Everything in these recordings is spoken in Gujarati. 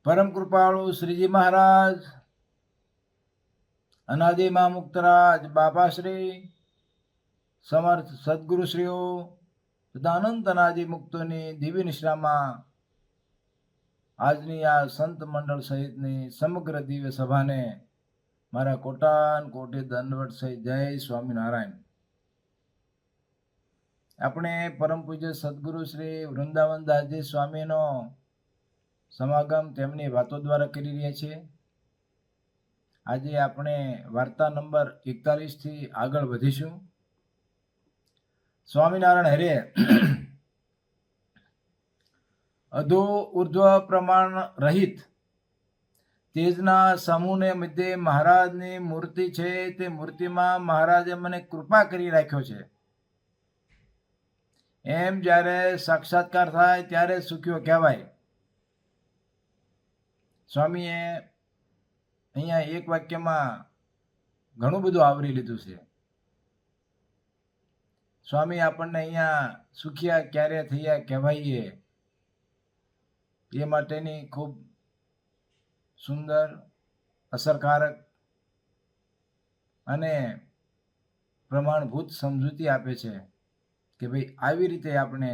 પરમ કૃપાળુ શ્રીજી મહારાજ, અનાદિમાં મુક્તરાજ બાપાશ્રી, સમર્થ સદગુરુશ્રીઓ તથા અનંત અનાદિ મુક્તોની દિવ્ય નિશ્રામાં આજની આ સંત મંડળ સહિતની સમગ્ર દિવ્ય સભાને મારા કોટાન કોટી દંડવત સહિત જય સ્વામિનારાયણ. આપણે પરમ પૂજ્ય સદગુરુ શ્રી વૃંદાવનદાસજી સ્વામીનો સમાગમ તેમની વાતો દ્વારા કરી રહ્યા છીએ. આજે આપણે વાર્તા નંબર 41 થી આગળ વધીશું. સ્વામિનારાયણ હરે અધો ઉર્ધ્વ પ્રમાણ રહિત તેજના સમૂહને મધ્યે મહારાજની મૂર્તિ છે. તે મૂર્તિમાં મહારાજે મને કૃપા કરી રાખ્યો છે. એમ જ્યારે સાક્ષાત્કાર થાય ત્યારે સુખ્યો કહેવાય. સ્વામીએ અહીંયા એક વાક્યમાં ઘણું બધું આવરી લીધું છે. સ્વામી આપણને અહીંયા સુખિયા ક્યારે થયા કહેવાઈએ એ માટેની ખૂબ સુંદર, અસરકારક અને પ્રમાણભૂત સમજૂતી આપે છે કે ભાઈ આવી રીતે આપણે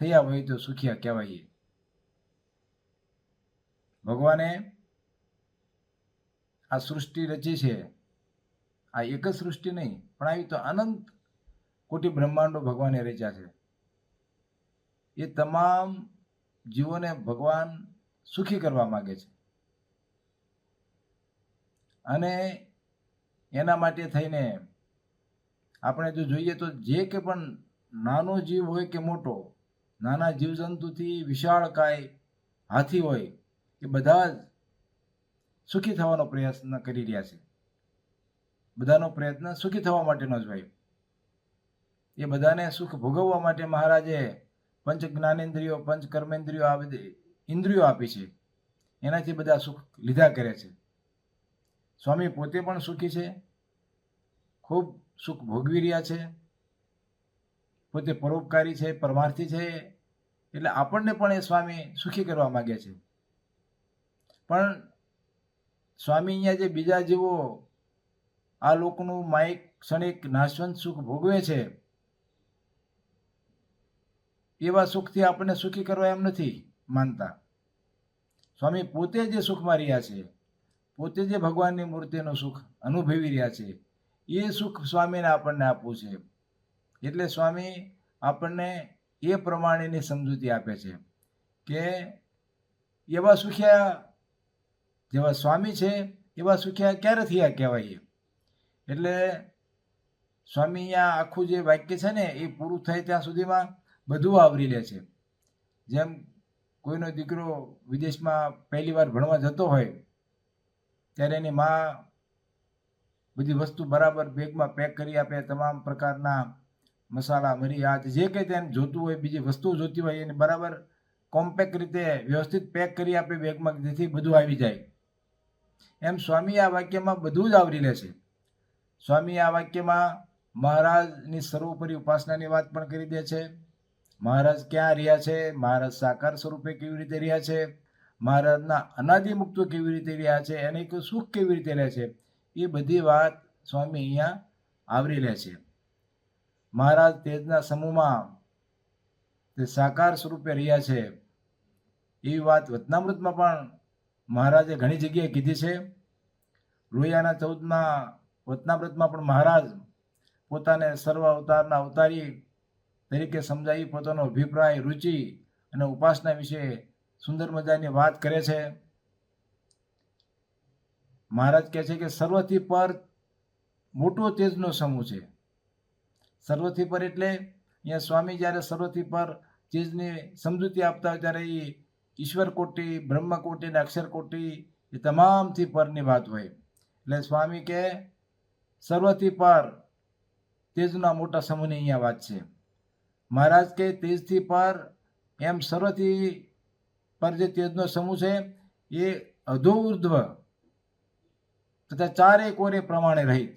થયા હોય તો સુખિયા કહેવાઈએ. ભગવાને આ સૃષ્ટિ રચી છે. આ એક જ સૃષ્ટિ નહીં, પણ આવી તો અનંત કોટી બ્રહ્માંડો ભગવાને રચ્યા છે. એ તમામ જીવોને ભગવાન સુખી કરવા માગે છે અને એના માટે થઈને આપણે જો જોઈએ તો જે કે પણ નાનો જીવ હોય કે મોટો, નાના જીવજંતુથી વિશાળકાય હાથી હોય, એ બધા જ સુખી થવાનો પ્રયત્ન કરી રહ્યા છે. બધાનો પ્રયત્ન સુખી થવા માટેનો જ હોય. એ બધાને સુખ ભોગવવા માટે મહારાજે પંચ જ્ઞાનેન્દ્રિયો, પંચ કર્મેન્દ્રિયો, આ બધી ઇન્દ્રિયો આપી છે. એનાથી બધા સુખ લીધા કરે છે. સ્વામી પોતે પણ સુખી છે, ખૂબ સુખ ભોગવી રહ્યા છે. પોતે પરોપકારી છે, પરમાર્થી છે. એટલે આપણને પણ એ સ્વામી સુખી કરવા માગે છે. પણ સ્વામી અહીંયા જે બીજા જીવો આ લોકનું માયિક ક્ષણિક નાશવંત સુખ ભોગવે છે, એવા સુખથી આપણને સુખી કરવા એમ નથી માનતા. સ્વામી પોતે જે સુખમાં રહ્યા છે, પોતે જે ભગવાનની મૂર્તિનું સુખ અનુભવી રહ્યા છે, એ સુખ સ્વામીને આપણને આપવું છે. એટલે સ્વામી આપણને એ પ્રમાણેની સમજૂતી આપે છે કે એવા સુખ્યા જેવા સ્વામી છે એવા સુખ્યા ક્યારે થયા કહેવાય. એટલે સ્વામી અહીંયા આખું જે વાક્ય છે ને એ પૂરું થાય ત્યાં સુધીમાં બધું આવરી લે છે. જેમ કોઈનો દીકરો વિદેશમાં પહેલી વાર ભણવા જતો હોય ત્યારે એની મા બધી વસ્તુ બરાબર બેગમાં પેક કરી આપે. તમામ પ્રકારના મસાલા, મરી, આ જે કંઈ તેને જોતું હોય, બીજી વસ્તુઓ જોતી હોય એને બરાબર કોમ્પેક્ટ રીતે વ્યવસ્થિત પેક કરી આપે બેગમાં, જેથી બધું આવી જાય. એમ સ્વામી આ વાક્યમાં બધું જ આવરી લે છે. સ્વામી આ વાક્યમાં મહારાજની સર્વોપરી ઉપાસનાની વાત પણ કરી દે છે. મહારાજ ક્યાં રહ્યા છે, મહારાજ સાકાર સ્વરૂપે કેવી રીતે રહ્યા છે, મહારાજના અનાદિ મુક્તો કેવી રીતે રહ્યા છે, અને સુખ કેવી રીતે રહે છે, એ બધી વાત સ્વામી અહીંયા આવરી લે છે. મહારાજ તેજના સમૂહમાં તે સાકાર સ્વરૂપે રહ્યા છે એવી વાત વચનામૃતમાં પણ મહારાજે ઘણી જગ્યાએ કીધી છે. લોહિયાના 14માં વચનામૃતમાં પણ મહારાજ પોતાને સર્વ અવતારના અવતારી તરીકે સમજાવી પોતાનો અભિપ્રાય, રુચિ અને ઉપાસના વિશે સુંદર મજાની વાત કરે છે. મહારાજ કહે છે કે સર્વથી પર મોટો તેજનો સમૂહ છે. સર્વથી પર એટલે અહીંયા સ્વામી જ્યારે સર્વથી પર તેજની સમજૂતી આપતા હોય ત્યારે એ ઈશ્વર કોટી, બ્રહ્મ કોટી અને અક્ષર કોટી એ તમામથી પરની વાત હોય. એટલે સ્વામી કે સર્વથી પર તેજના મોટા સમૂહની અહીંયા વાત છે. મહારાજ કે તેજથી પર એમ સર્વથી પર જે તેજનો સમૂહ છે એ અધો ઉર્ધ્વ તથા ચારે કોરે પ્રમાણે રહિત,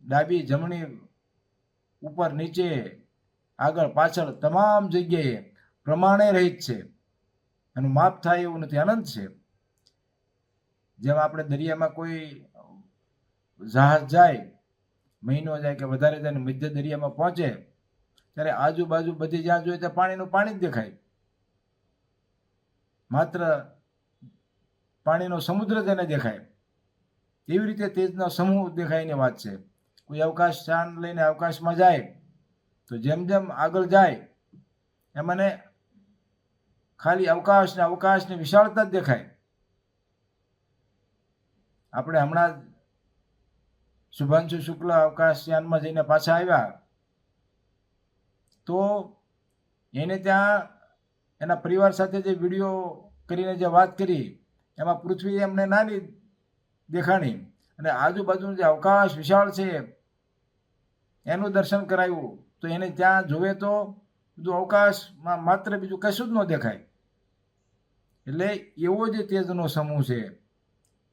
ડાબી જમણી ઉપર નીચે આગળ પાછળ તમામ જગ્યાએ પ્રમાણે રહિત છે. એનું માપ થાય એવું નથી, અનંત છે. જેમ આપણે દરિયામાં કોઈ જહાજ જાય, મહિનો જાય કે વધારે જાય, મધ્ય દરિયામાં પહોંચે ત્યારે આજુબાજુ બધી જ્યાં જોઈએ ત્યાં પાણીનું પાણી જ દેખાય, માત્ર પાણીનો સમુદ્ર તેને દેખાય. એવી રીતે તેજનો સમૂહ દેખાયની વાત છે. કોઈ અવકાશ યાન લઈને અવકાશમાં જાય તો જેમ જેમ આગળ જાય એમ મને ખાલી અવકાશની વિશાળતા જ દેખાય. આપણે હમણાં શુભાંશુ શુક્લ અવકાશયાનમાં જઈને પાછા આવ્યા તો એને ત્યાં એના પરિવાર સાથે જે વિડીયો કરીને જે વાત કરી એમાં પૃથ્વી એમને નાની દેખાણી અને આજુબાજુનું જે અવકાશ વિશાળ છે એનું દર્શન કરાવ્યું. તો એને ત્યાં જોવે તો બધું અવકાશમાં માત્ર બીજું કશું જ ન દેખાય. એટલે એવો જે તેજનો સમૂહ છે,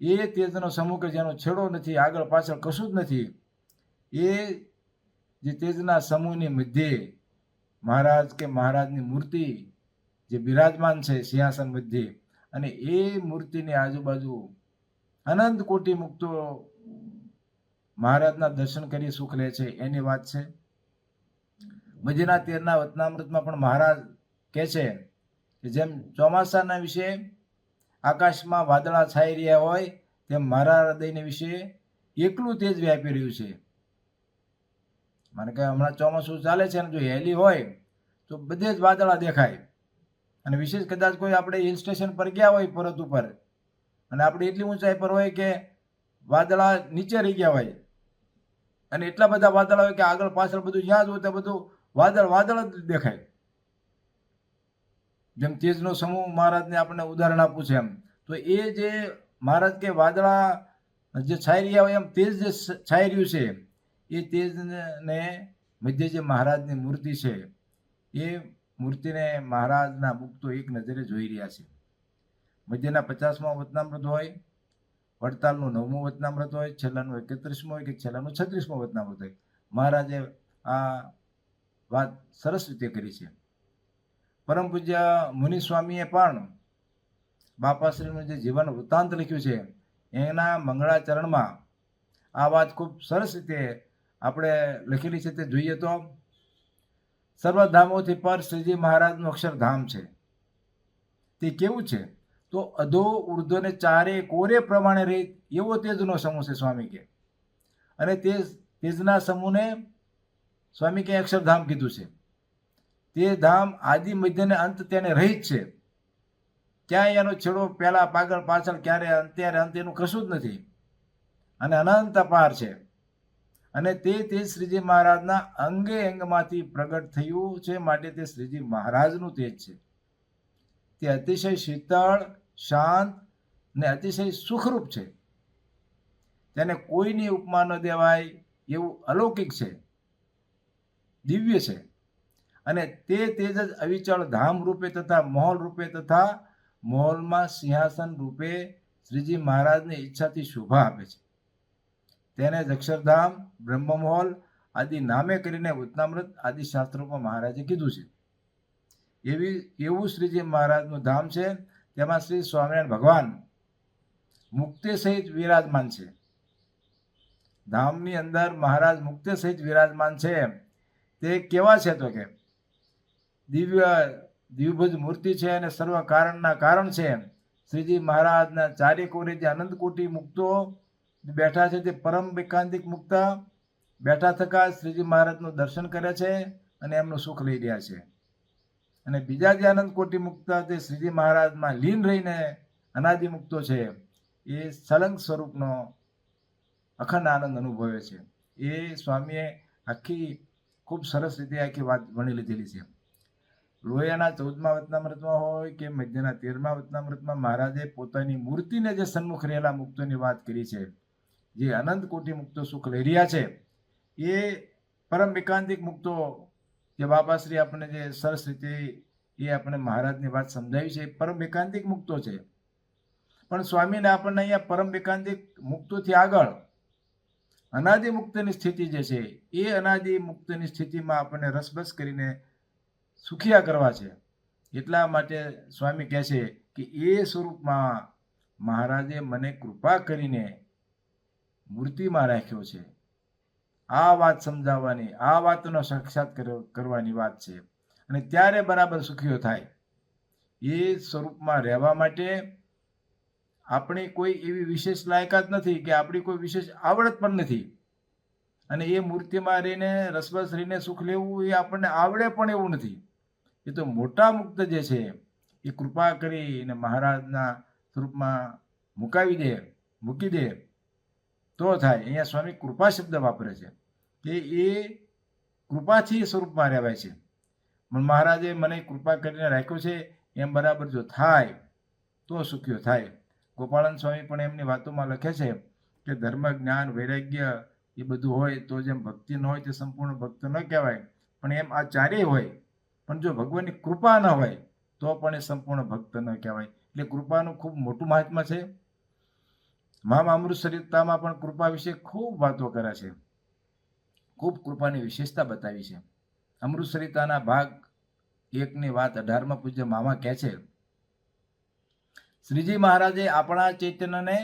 એ તેજનો સમૂહ કે જેનો છેડો નથી, આગળ પાછળ કશું જ નથી, એ જે તેજના સમૂહની મધ્યે મહારાજ કે મહારાજની મૂર્તિ જે બિરાજમાન છે સિંહાસન મધ્યે, અને એ મૂર્તિની આજુબાજુ અનંત કોટી મુક્તો મહારાજના દર્શન કરી સુખ લે છે એની વાત છે. મધ્યના 13ના વચનામૃતમાં પણ મહારાજ કહે છે કે જેમ ચોમાસાના વિશે આકાશમાં વાદળા છાઈ રહ્યા હોય તેમ મારા હૃદયને વિશે એકલું તેજ વ્યાપી રહ્યું છે. મને કે હમણાં ચોમાસું ચાલે છે અને જો હેલી હોય તો બધે જ વાદળા દેખાય. અને વિશેષ કદાચ કોઈ આપણે હિલ સ્ટેશન પર ગયા હોય પર્વત ઉપર અને આપણે એટલી ઊંચાઈ પર હોય કે વાદળા નીચે રહી ગયા હોય અને એટલા બધા વાદળા હોય કે આગળ પાછળ બધું જ્યાં જોયું ત્યાં બધું વાદળ જ દેખાય. જેમ તેજનો સમૂહ મહારાજને આપણને ઉદાહરણ આપવું છે એમ, તો એ જે મહારાજ કે વાદળા જે છાઈ રહ્યા હોય એમ તેજ જે છાઈ રહ્યું છે, એ તેજને મધ્ય જે મહારાજની મૂર્તિ છે એ મૂર્તિને મહારાજના મુક્તો એક નજરે જોઈ રહ્યા છે. મધ્યના 50મા વચનામૃત હોય, વડતાલનું 9મું વચનામૃત હોય, છેલ્લાનું 31મું હોય કે છેલ્લાનું 36મું વચનામૃત હોય, મહારાજે આ વાત સરસ રીતે કરી છે. પરમ પૂજ્ય મુનિ સ્વામીએ પણ બાપાશ્રીનું જે જીવન વૃત્તાંત લખ્યું છે એના મંગળાચરણમાં આ વાત ખૂબ સરસ રીતે આપણે લખેલી છે. તે જોઈએ તો સર્વધામોથી પર શ્રીજી મહારાજનું અક્ષરધામ છે. તે કેવું છે તો અધો ઉર્ધ્વને ચારે કોરે પ્રમાણે રહે એવો તેજનો સમૂહ છે સ્વામી કે. અને તે તેજના સમૂહને સ્વામી કે અક્ષરધામ કીધું છે. તે ધામ આદિ મધ્ય ને અંત તેને રહિત છે. ક્યાંય એનો છેડો પહેલા પાગળ પાછળ ક્યારે અત્યારે અંત એનું કશું જ નથી અને અનંત અપાર છે. અને તે શ્રીજી મહારાજના અંગે અંગમાંથી પ્રગટ થયું છે, માટે તે શ્રીજી મહારાજનું તેજ છે. તે અતિશય શીતળ, શાંત ને અતિશય સુખરૂપ છે. તેને કોઈની ઉપમા ન દેવાય એવું અલૌકિક છે, દિવ્ય છે. અને તે તેજ જ અવિચળ ધામ રૂપે તથા મહોલ રૂપે તથા મહોલમાં સિંહાસન રૂપે શ્રીજી મહારાજની ઈચ્છાથી શોભા આપે છે. તેને જ અક્ષરધામ, બ્રહ્મમહોલ આદિ નામે કરીને વચનામૃત આદિ શાસ્ત્રોમાં મહારાજે કીધું છે. એવું શ્રીજી મહારાજનું ધામ છે. તેમાં શ્રી સ્વામિનારાયણ ભગવાન મુક્તિ સહિત વિરાજમાન છે. ધામની અંદર મહારાજ મુક્તિ સહિત વિરાજમાન છે. તે કેવા છે તો કે દિવ્યભુજ મૂર્તિ છે અને સર્વ કારણના કારણ છે. શ્રીજી મહારાજના ચારે કોરે જે અનંત કોટી મુક્તો બેઠા છે તે પરમ એકાંતિક મુક્ત બેઠા થકા શ્રીજી મહારાજનું દર્શન કરે છે અને એમનું સુખ લઈ રહ્યા છે. અને બીજા જે અનંત કોટી મુક્ત તે શ્રીજી મહારાજમાં લીન રહીને અનાદિ મુક્તો છે, એ સલંગ સ્વરૂપનો અખંડ આનંદ અનુભવે છે. એ સ્વામીએ આખી ખૂબ સરસ રીતે આખી વાત વણી લીધેલી છે. લોહિયાના 14મા વચનામૃતમાં હોય કે મધ્યના 13મા વચનામૃતમાં મહારાજે પોતાની મૂર્તિને જે સન્મુખ રહેલા મુક્તોની વાત કરી છે. જે અનંત કોટી મુક્તો સુખ લઈ રહ્યા છે એ પરમ એકાંતિક મુક્તો જે બાપાશ્રી આપણને જે સરસ રીતે એ આપણે મહારાજની વાત સમજાવી છે, એ પરમ એકાંતિક મુક્તો છે. પણ સ્વામીને આપણને અહીંયા પરમ એકાંતિક મુક્તોથી આગળ અનાદિ મુક્તની સ્થિતિ જે છે એ અનાદિ મુક્તની સ્થિતિમાં આપણને રસબસ કરીને સુખિયા કરવા છે. એટલા માટે સ્વામી કહે છે કે એ સ્વરૂપમાં મહારાજે મને કૃપા કરીને મૂર્તિમાં રાખ્યો છે. આ વાત સમજાવવાની, આ વાતનો સાક્ષાત કરવાની વાત છે. અને ત્યારે બરાબર સુખીઓ થાય. એ સ્વરૂપમાં રહેવા માટે આપણી કોઈ એવી વિશેષ લાયકાત નથી કે આપણી કોઈ વિશેષ આવડત પણ નથી. અને એ મૂર્તિમાં રહીને રસબસ રહીને સુખ લેવું એ આપણને આવડે પણ એવું નથી. એ તો મોટા મુક્ત જે છે એ કૃપા કરીને મહારાજના સ્વરૂપમાં મૂકી દે તો થાય. અહીંયા સ્વામી કૃપા શબ્દ વાપરે છે કે એ કૃપાથી સ્વરૂપમાં રહેવાય છે. મહારાજે મને કૃપા કરીને રાખ્યો છે એમ બરાબર જો થાય તો સુખ્યો થાય. ગોપાળન સ્વામી પણ એમની વાતોમાં લખે છે કે ધર્મ, જ્ઞાન, વૈરાગ્ય એ બધું હોય તો જેમ ભક્તિ ન હોય તે સંપૂર્ણ ભક્ત ન કહેવાય, પણ એમ આ ચારેય હોય પણ જો ભગવાનની કૃપા ન હોય તો પણ એ સંપૂર્ણ ભક્ત ન કહેવાય. એટલે કૃપાનું ખૂબ મોટું મહાત્મા છે. મહા અમૃત સરિતામાં પણ કૃપા વિશે ખૂબ વાતો કરે છે, ખૂબ કૃપાની વિશેષતા બતાવી છે. અમૃત સરિતાના ભાગ 1ની વાત 18માં પૂજ્ય મામા કહે છે, શ્રીજી મહારાજે આપણા ચૈતન્યને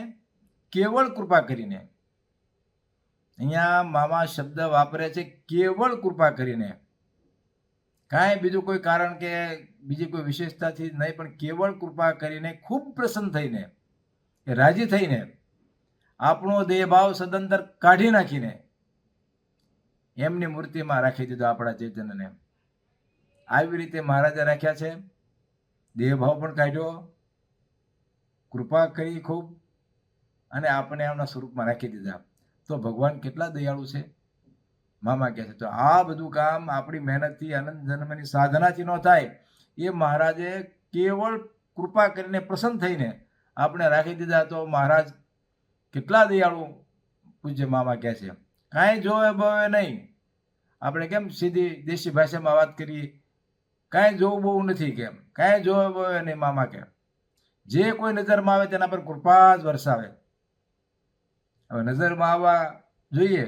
કેવળ કૃપા કરીને, અહીંયા મામા શબ્દ વાપરે છે કેવળ કૃપા કરીને, કાંઈ બીજું કોઈ કારણ કે બીજી કોઈ વિશેષતાથી નહીં, પણ કેવળ કૃપા કરીને ખૂબ પ્રસન્ન થઈને, રાજી થઈને આપણો દેહભાવ સદંતર કાઢી નાખીને એમની મૂર્તિમાં રાખી દીધો આપણા ચૈતન્યને. આવી રીતે મહારાજે રાખ્યા છે. દેહભાવ પણ કાઢ્યો, કૃપા કરી ખૂબ, અને આપણે એમના સ્વરૂપમાં રાખી દીધા. તો ભગવાન કેટલા દયાળુ છે મામા કહે છે. તો આ બધું કામ આપણી મહેનતથી, અનંત જન્મની સાધનાથી ન થાય. એ મહારાજે કેવળ કૃપા કરીને પ્રસન્ન થઈને આપણે રાખી દીધા. તો મહારાજ કેટલા દયાળુ પૂજ્ય મામા કહે છે. કાંઈ જોવે બોવે નહીં. આપણે કેમ સીધી દેશી ભાષામાં વાત કરીએ, કાંઈ જોવું બહુ નથી, કેમ કાંઈ જોવે બોવે નહીં. મામા કે જે કોઈ નજરમાં આવે તેના પર કૃપા જ વરસાવે. હવે નજરમાં આવવા જોઈએ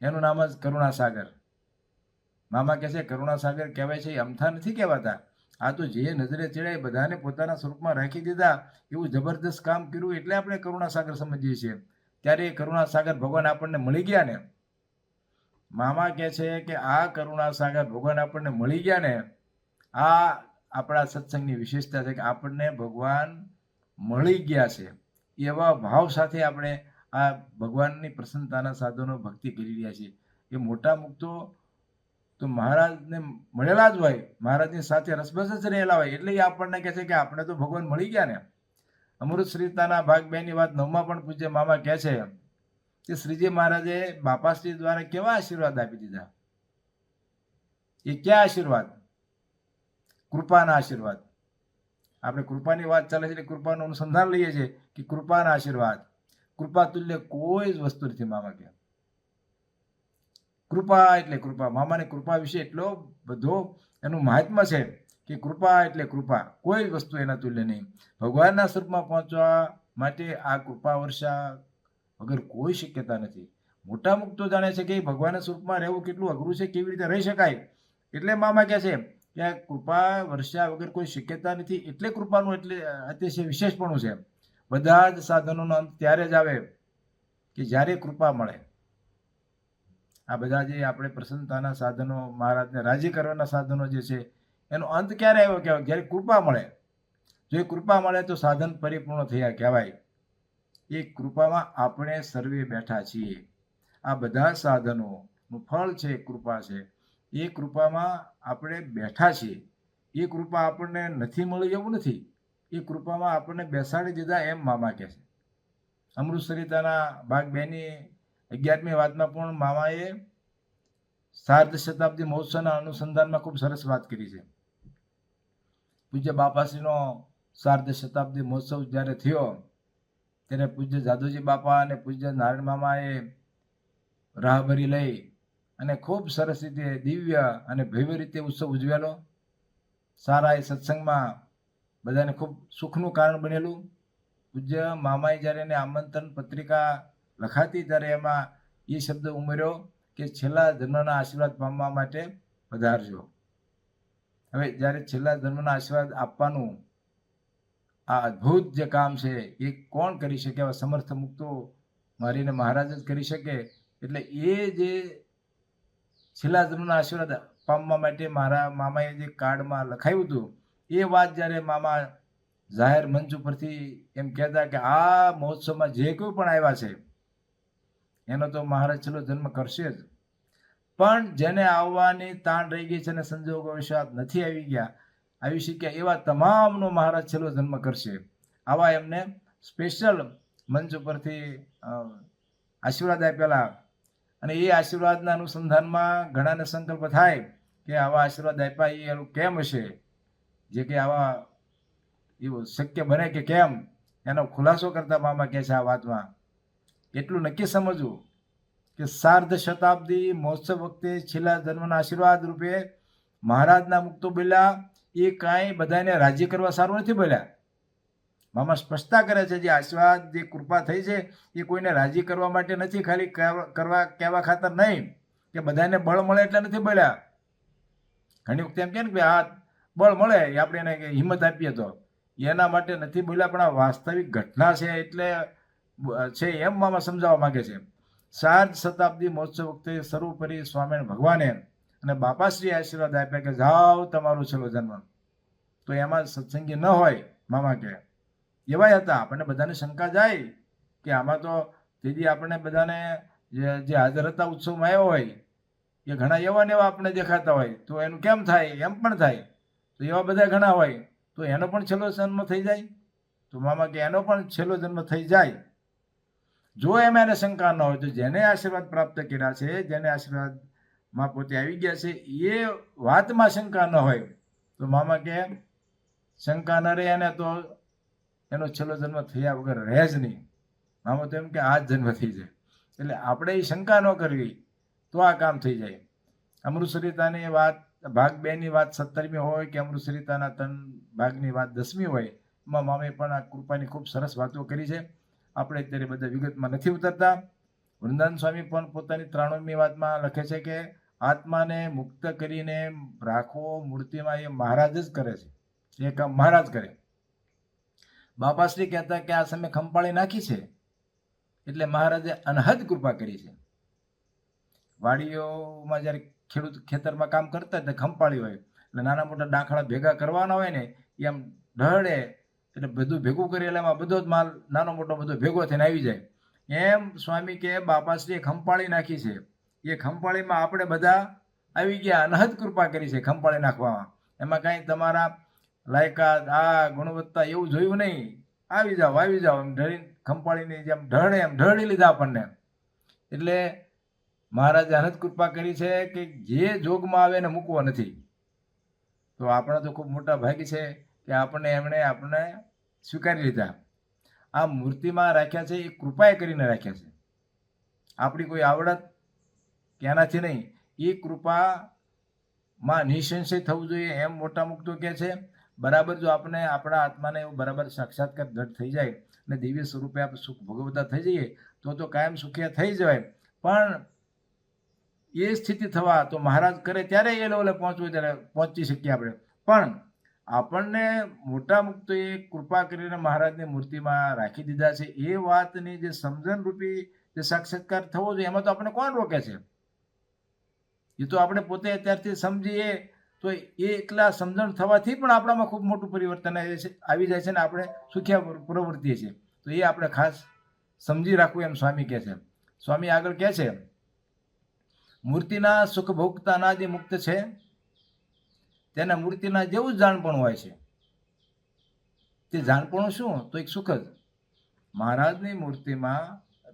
એનું નામ જ કરુણાસાગર. મામા કહે છે કરુણાસાગર કહેવાય છે એ અમથા નથી કહેવાતા. આ તો જે નજરે ચડે બધાને પોતાના સ્વરૂપમાં રાખી દીધા, એવું જબરદસ્ત કામ કર્યું એટલે આપણે કરુણાસાગર સમજીએ છીએ. ત્યારે એ કરુણાસાગર ભગવાન આપણને મળી ગયા ને. મામા કહે છે કે આ કરુણાસાગર ભગવાન આપણને મળી ગયા ને, આ આપણા સત્સંગની વિશેષતા છે કે આપણને ભગવાન મળી ગયા છે. એવા ભાવ સાથે આપણે આ ભગવાનની પ્રસન્નતાના સાધનો ભક્તિ કરી રહ્યા છીએ. એ મોટા મુક્તો તો મહારાજને મળેલા જ હોય, મહારાજની સાથે રસબસ જ રહેલા હોય, એટલે એ આપણને કહે છે કે આપણે તો ભગવાન મળી ગયા ને. અમૃત શ્રીતાના ભાગ 2ની વાત 9માં પણ પૂજ્ય મામા કહે છે કે શ્રીજી મહારાજે બાપાશ્રી દ્વારા કેવા આશીર્વાદ આપી દીધા. એ ક્યાં આશીર્વાદ? કૃપાના આશીર્વાદ. આપણે કૃપાની વાત ચાલે છે એટલે કૃપાનું અનુસંધાન લઈએ છીએ કે કૃપાના આશીર્વાદ. કૃપા તુલ્ય કોઈ જ વસ્તુ નથી મામા કહે. કૃપા એટલે કૃપા. મામાની કૃપા વિશે એટલો બધો એનું મહાત્મ્ય છે કે કૃપા એટલે કૃપા, કોઈ વસ્તુ એના તુલ્ય નહીં. ભગવાનના સ્વરૂપમાં પહોંચવા માટે આ કૃપા વર્ષા વગર કોઈ શક્યતા નથી. મોટા મુક્તો જાણે છે કે ભગવાનના સ્વરૂપમાં રહેવું કેટલું અઘરું છે, કેવી રીતે રહી શકાય. એટલે મામા કહે છે કે આ કૃપા વર્ષા વગર કોઈ શક્યતા નથી. એટલે કૃપાનું એટલે અતિશય વિશેષપણું છે. બધા જ સાધનોનો અંત ત્યારે જ આવે કે જ્યારે કૃપા મળે. આ બધા જે આપણે પ્રસન્નતાના સાધનો, મહારાજને રાજી કરવાના સાધનો જે છે, એનો અંત ક્યારે આવ્યો કહેવાય? જ્યારે કૃપા મળે. જો એ કૃપા મળે તો સાધન પરિપૂર્ણ થયા કહેવાય. એ કૃપામાં આપણે સર્વે બેઠા છીએ. આ બધા સાધનોનું ફળ છે કૃપા છે. એ કૃપામાં આપણે બેઠા છીએ. એ કૃપા આપણને નથી મળી એવું નથી. એ કૃપામાં આપણને બેસાડી દીધા એમ મામા કહે છે. અમૃત સરિતાના ભાગ 2ની 11મી વાતમાં પણ મામાએ સાર્ધ શતાબ્દી મહોત્સવના અનુસંધાનમાં ખૂબ સરસ વાત કરી છે. પૂજ્ય બાપાશ્રીનો સાર્ધ શતાબ્દી મહોત્સવ જ્યારે થયો ત્યારે પૂજ્ય જાદવજી બાપા અને પૂજ્ય નારાયણ મામાએ રાહબરી લઈ અને ખૂબ સરસ રીતે દિવ્ય અને ભવ્ય રીતે ઉત્સવ ઉજવેલો. સારા એ સત્સંગમાં બધાને ખૂબ સુખનું કારણ બનેલું. પૂજ્ય મામાએ જ્યારે એને આમંત્રણ પત્રિકા લખાતી ત્યારે એમાં એ શબ્દ ઉમેર્યો કે છેલ્લા જન્મના આશીર્વાદ પામવા માટે પધારજો. હવે જ્યારે છેલ્લા જન્મના આશીર્વાદ આપવાનું આ અદ્ભુત જે કામ છે એ કોણ કરી શકે? એવા સમર્થ મુક્તો મારીને મહારાજ જ કરી શકે. એટલે એ જે છેલ્લા જન્મના આશીર્વાદ પામવા માટે મારા મામાએ જે કાર્ડમાં લખાયું હતું એ વાત જ્યારે મામા જાહેર મંચ ઉપરથી એમ કહેતા કે આ મહોત્સવમાં જે કોઈ પણ આવ્યા છે એનો તો મહારાજ છેલ્લો જન્મ કરશે જ, પણ જેને આવવાની તાણ રહી ગઈ છે અને સંજોગો વશાત નથી આવી શક્યા એવા તમામનો મહારાજ છેલ્લો જન્મ કરશે. આવા એમને સ્પેશિયલ મંચ ઉપરથી આશીર્વાદ આપેલા. અને એ આશીર્વાદના અનુસંધાનમાં ઘણાને સંકલ્પ થાય કે આવા આશીર્વાદ આપ્યા એ એનું કેમ હશે, જે કે આવા એવું શક્ય બને કે કેમ, એનો ખુલાસો કરતા મામા કહે છે આ વાતમાં એટલું નક્કી સમજવું કે સાર્ધ શતાબ્દી મહોત્સવ વખતે છેલ્લા જન્મના આશીર્વાદ રૂપે મહારાજના મુક્તો બોલ્યા એ કાંઈ બધાને રાજી કરવા સારું નથી બોલ્યા. મામા સ્પષ્ટતા કરે છે જે આશીર્વાદ જે કૃપા થઈ છે એ કોઈને રાજી કરવા માટે નથી, ખાલી કહેવા ખાતર નહીં કે બધાને બળ મળે એટલે નથી બોલ્યા. ઘણી વખતે એમ કે ને આ બળ મળે એ આપણે એને હિંમત આપીએ તો એના માટે નથી બોલ્યા, પણ આ વાસ્તવિક ઘટના છે એટલે છે એમ મામા સમજાવવા માંગે છે. સાર્ધ શતાબ્દી મહોત્સવ વખતે સર્વોપરી સ્વામિનારાયણ ભગવાને અને બાપાશ્રી આશીર્વાદ આપ્યા કે જાઓ તમારો છેલ્લો જન્મ. તો એમાં સત્સંગી ન હોય મામા કે એવાય હતા. આપણને બધાને શંકા જાય કે આમાં તો તેથી આપણને બધાને જે હાજર હતા ઉત્સવમાં આવ્યા હોય એ ઘણા એવા ને એવા આપણે દેખાતા હોય તો એનું કેમ થાય? એમ પણ થાય. તો એવા બધા ઘણા હોય તો એનો પણ છેલ્લો જન્મ થઈ જાય. તો મામા કે એનો પણ છેલ્લો જન્મ થઈ જાય. જો એમાં એને શંકા ન હોય તો જેને આશીર્વાદ પ્રાપ્ત કર્યા છે, જેને આશીર્વાદમાં પોતે આવી ગયા છે એ વાતમાં શંકા ન હોય તો મામા કે શંકા ન રહે એને તો એનો છેલ્લો જન્મ થયા વગર રહે જ નહીં. મામા તો એમ કે આ જ જન્મ થઈ જાય. એટલે આપણે એ શંકા ન કરવી તો આ કામ થઈ જાય. અમૃતસરિતાની વાત ભાગ 2 ની વાત 17મી હોય કે અમૃતસરિતાના 3 ભાગની વાત 10મી હોય, એમાં મામે પણ આ કૃપાની ખૂબ સરસ વાતો કરી છે. આપણે અત્યારે બધા વિગતમાં નથી ઉતરતા. વૃંદાવન સ્વામી પણ પોતાની 93મી વાતમાં લખે છે કે આત્માને મુક્ત કરીને રાખવો મૂર્તિમાં એ મહારાજ જ કરે છે, એ કામ મહારાજ કરે. બાપાશ્રી કહેતા કે આ સમય ખંપાળી નાખી છે એટલે મહારાજે અનહદ કૃપા કરી છે. વાડીઓમાં જ્યારે ખેડૂત ખેતરમાં કામ કરતા હોય ખંપાળી હોય એટલે નાના મોટા ડાંખડા ભેગા કરવાના હોય ને એમ ઢળે એટલે બધું ભેગું કરી એટલે એમાં બધો જ માલ નાનો મોટો બધો ભેગો થઈને આવી જાય. એમ સ્વામી કે બાપાશ્રીએ ખંપાળી નાખી છે. એ ખંપાળીમાં આપણે બધા આવી ગયા, અનહદ કૃપા કરી છે ખંપાળી નાખવામાં. એમાં કાંઈ તમારા લાયકાત આ ગુણવત્તા એવું જોયું નહીં. આવી જાઓ એમ ઢળી ખંપાળીની જેમ ઢળે એમ ઢળી લીધા આપણને. એટલે મહારાજે અનહદ કૃપા કરી છે કે જે જોગમાં આવે એને મૂકવો નથી. તો આપણા તો ખૂબ મોટા ભાગ્ય છે કે આપણને સ્વીકારી લીધા. આ મૂર્તિમાં રાખ્યા છે એ કૃપાએ કરીને રાખ્યા છે, આપણી કોઈ આવડત કે એનાથી નહીં. એ કૃપામાં નિસંશય થવું જોઈએ એમ મોટા મુક્તો કહે છે. બરાબર જો આપણે આપણા આત્માને એવું બરાબર સાક્ષાત્કાર દ્રઢ થઈ જાય અને દિવ્ય સ્વરૂપે આપણે સુખ ભોગવતા થઈ જઈએ તો કાયમ સુખિયા થઈ જવાય. પણ એ સ્થિતિ થવા તો મહારાજ કરે ત્યારે એ લેવલે પહોંચવું ત્યારે પહોંચી શકીએ આપણે. પણ આપણને મોટા મુક્તોએ કૃપા કરીને મહારાજની મૂર્તિમાં રાખી દીધા છે એ વાતની જે સમજણ રૂપી જે સાક્ષાત્કાર થવો જોઈએ એમાં તો આપણે કોણ રોકે છે? એ તો આપણે પોતે અત્યારથી સમજીએ તો એ એટલા સમજણ થવાથી પણ આપણામાં ખૂબ મોટું પરિવર્તન આવી જાય છે ને આપણે સુખ્યા પ્રવૃત્તિએ છીએ. તો એ આપણે ખાસ સમજી રાખવું એમ સ્વામી કહે છે. સ્વામી આગળ કહે છે મૂર્તિના સુખ ભોગતા અનાદિ મુક્ત છે તેના મૂર્તિના જેવું જ જાણપણું હોય છે. તે જાણપણું શું? તો એક સુખ જ. મહારાજની મૂર્તિમાં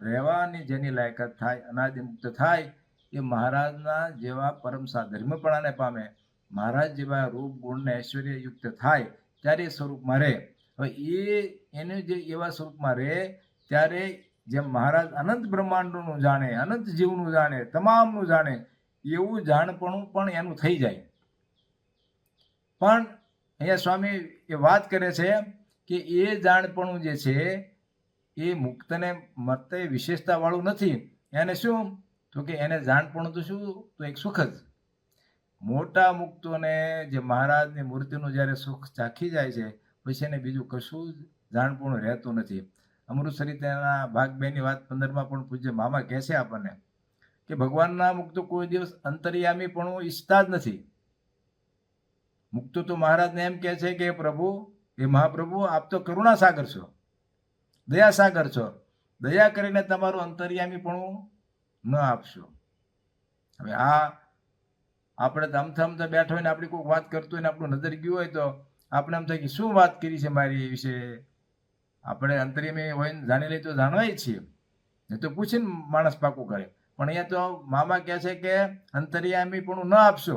રહેવાની જેની લાયકાત થાય, અનાદિ મુક્ત થાય એ મહારાજના જેવા પરમ ધર્મપણાને પામે, મહારાજ જેવા રૂપ ગુણને ઐશ્વર્ય યુક્ત થાય ત્યારે એ સ્વરૂપમાં રહે. હવે એને જે એવા સ્વરૂપમાં રહે ત્યારે જેમ મહારાજ અનંત બ્રહ્માંડોનું જાણે, અનંત જીવનું જાણે, તમામનું જાણે એવું જાણપણું પણ એનું થઈ જાય. પણ અહીંયા સ્વામી એ વાત કરે છે કે એ જાણપણું જે છે એ મુક્તને મતે વિશેષતા વાળું નથી. એને શું? તો કે એને જાણપણું તો શું? તો એક સુખ જ. મોટા મુક્તોને જે મહારાજની મૂર્તિનું જ્યારે સુખ ચાખી જાય છે પછી એને બીજું કશું જ જાણપણું રહેતું નથી. અમૃતસરી ભાગ 2 ની વાત 15માં પણ પૂજ્ય મામા કહે છે આપણને કે ભગવાનના મુક્તો કોઈ દિવસ અંતર્યામી પણ ઈચ્છતા જ નથી. મુક્તો તો મહારાજને એમ કહે છે કે પ્રભુ, એ મહાપ્રભુ, આપ તો કરુણા સાગર છો, દયા સાગર છો, દયા કરીને તમારું અંતર્યામી પણ ન આપશો. હવે આ આપણે તો અમથા બેઠા હોય ને આપણી કોઈ વાત કરતું હોય ને આપણું નજર ગયું હોય તો આપણે એમ થાય કે શું વાત કરી છે મારી એ વિશે. આપણે અંતર્યામી હોય ને જાણી લઈએ તો જાણવાય જ છીએ, એ તો પૂછીને માણસ પાકું કરે. પણ અહીંયા તો મામા કહે છે કે અંતર્યામી પણ ન આપશો.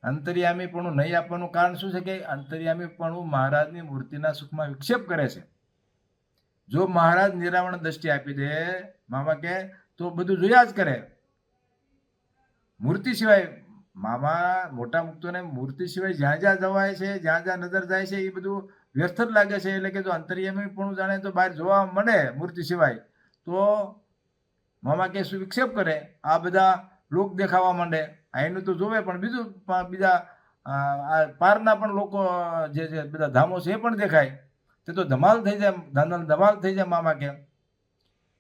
અંતર્યામી પણ નહીં આપવાનું કારણ શું છે કે અંતર્યામી પણ મહારાજની મૂર્તિના સુખમાં વિક્ષેપ કરે છે. જો મહારાજ નિરાવરણ દ્રષ્ટિ આપી દે મામા કે તો બધું જોયા જ કરે. મૂર્તિ સિવાય મામા મોટા મુક્તોને મૂર્તિ સિવાય જ્યાં જ્યાં જવાય છે, જ્યાં જ્યાં નજર જાય છે એ બધું વ્યર્થ જ લાગે છે. એટલે કે જો અંતર્યામી પણ જાણે તો બહાર જોવા મળે મૂર્તિ સિવાય તો મામા કે શું વિક્ષેપ કરે, આ બધા લોક દેખાવા માંડે. અહીંનું તો જોવે પણ બીજા પારના પણ લોકો જે બધા ધામો છે એ પણ દેખાય. તે તો ધમાલ થઈ જાય, ધમાલ થઈ જાય. મામા કે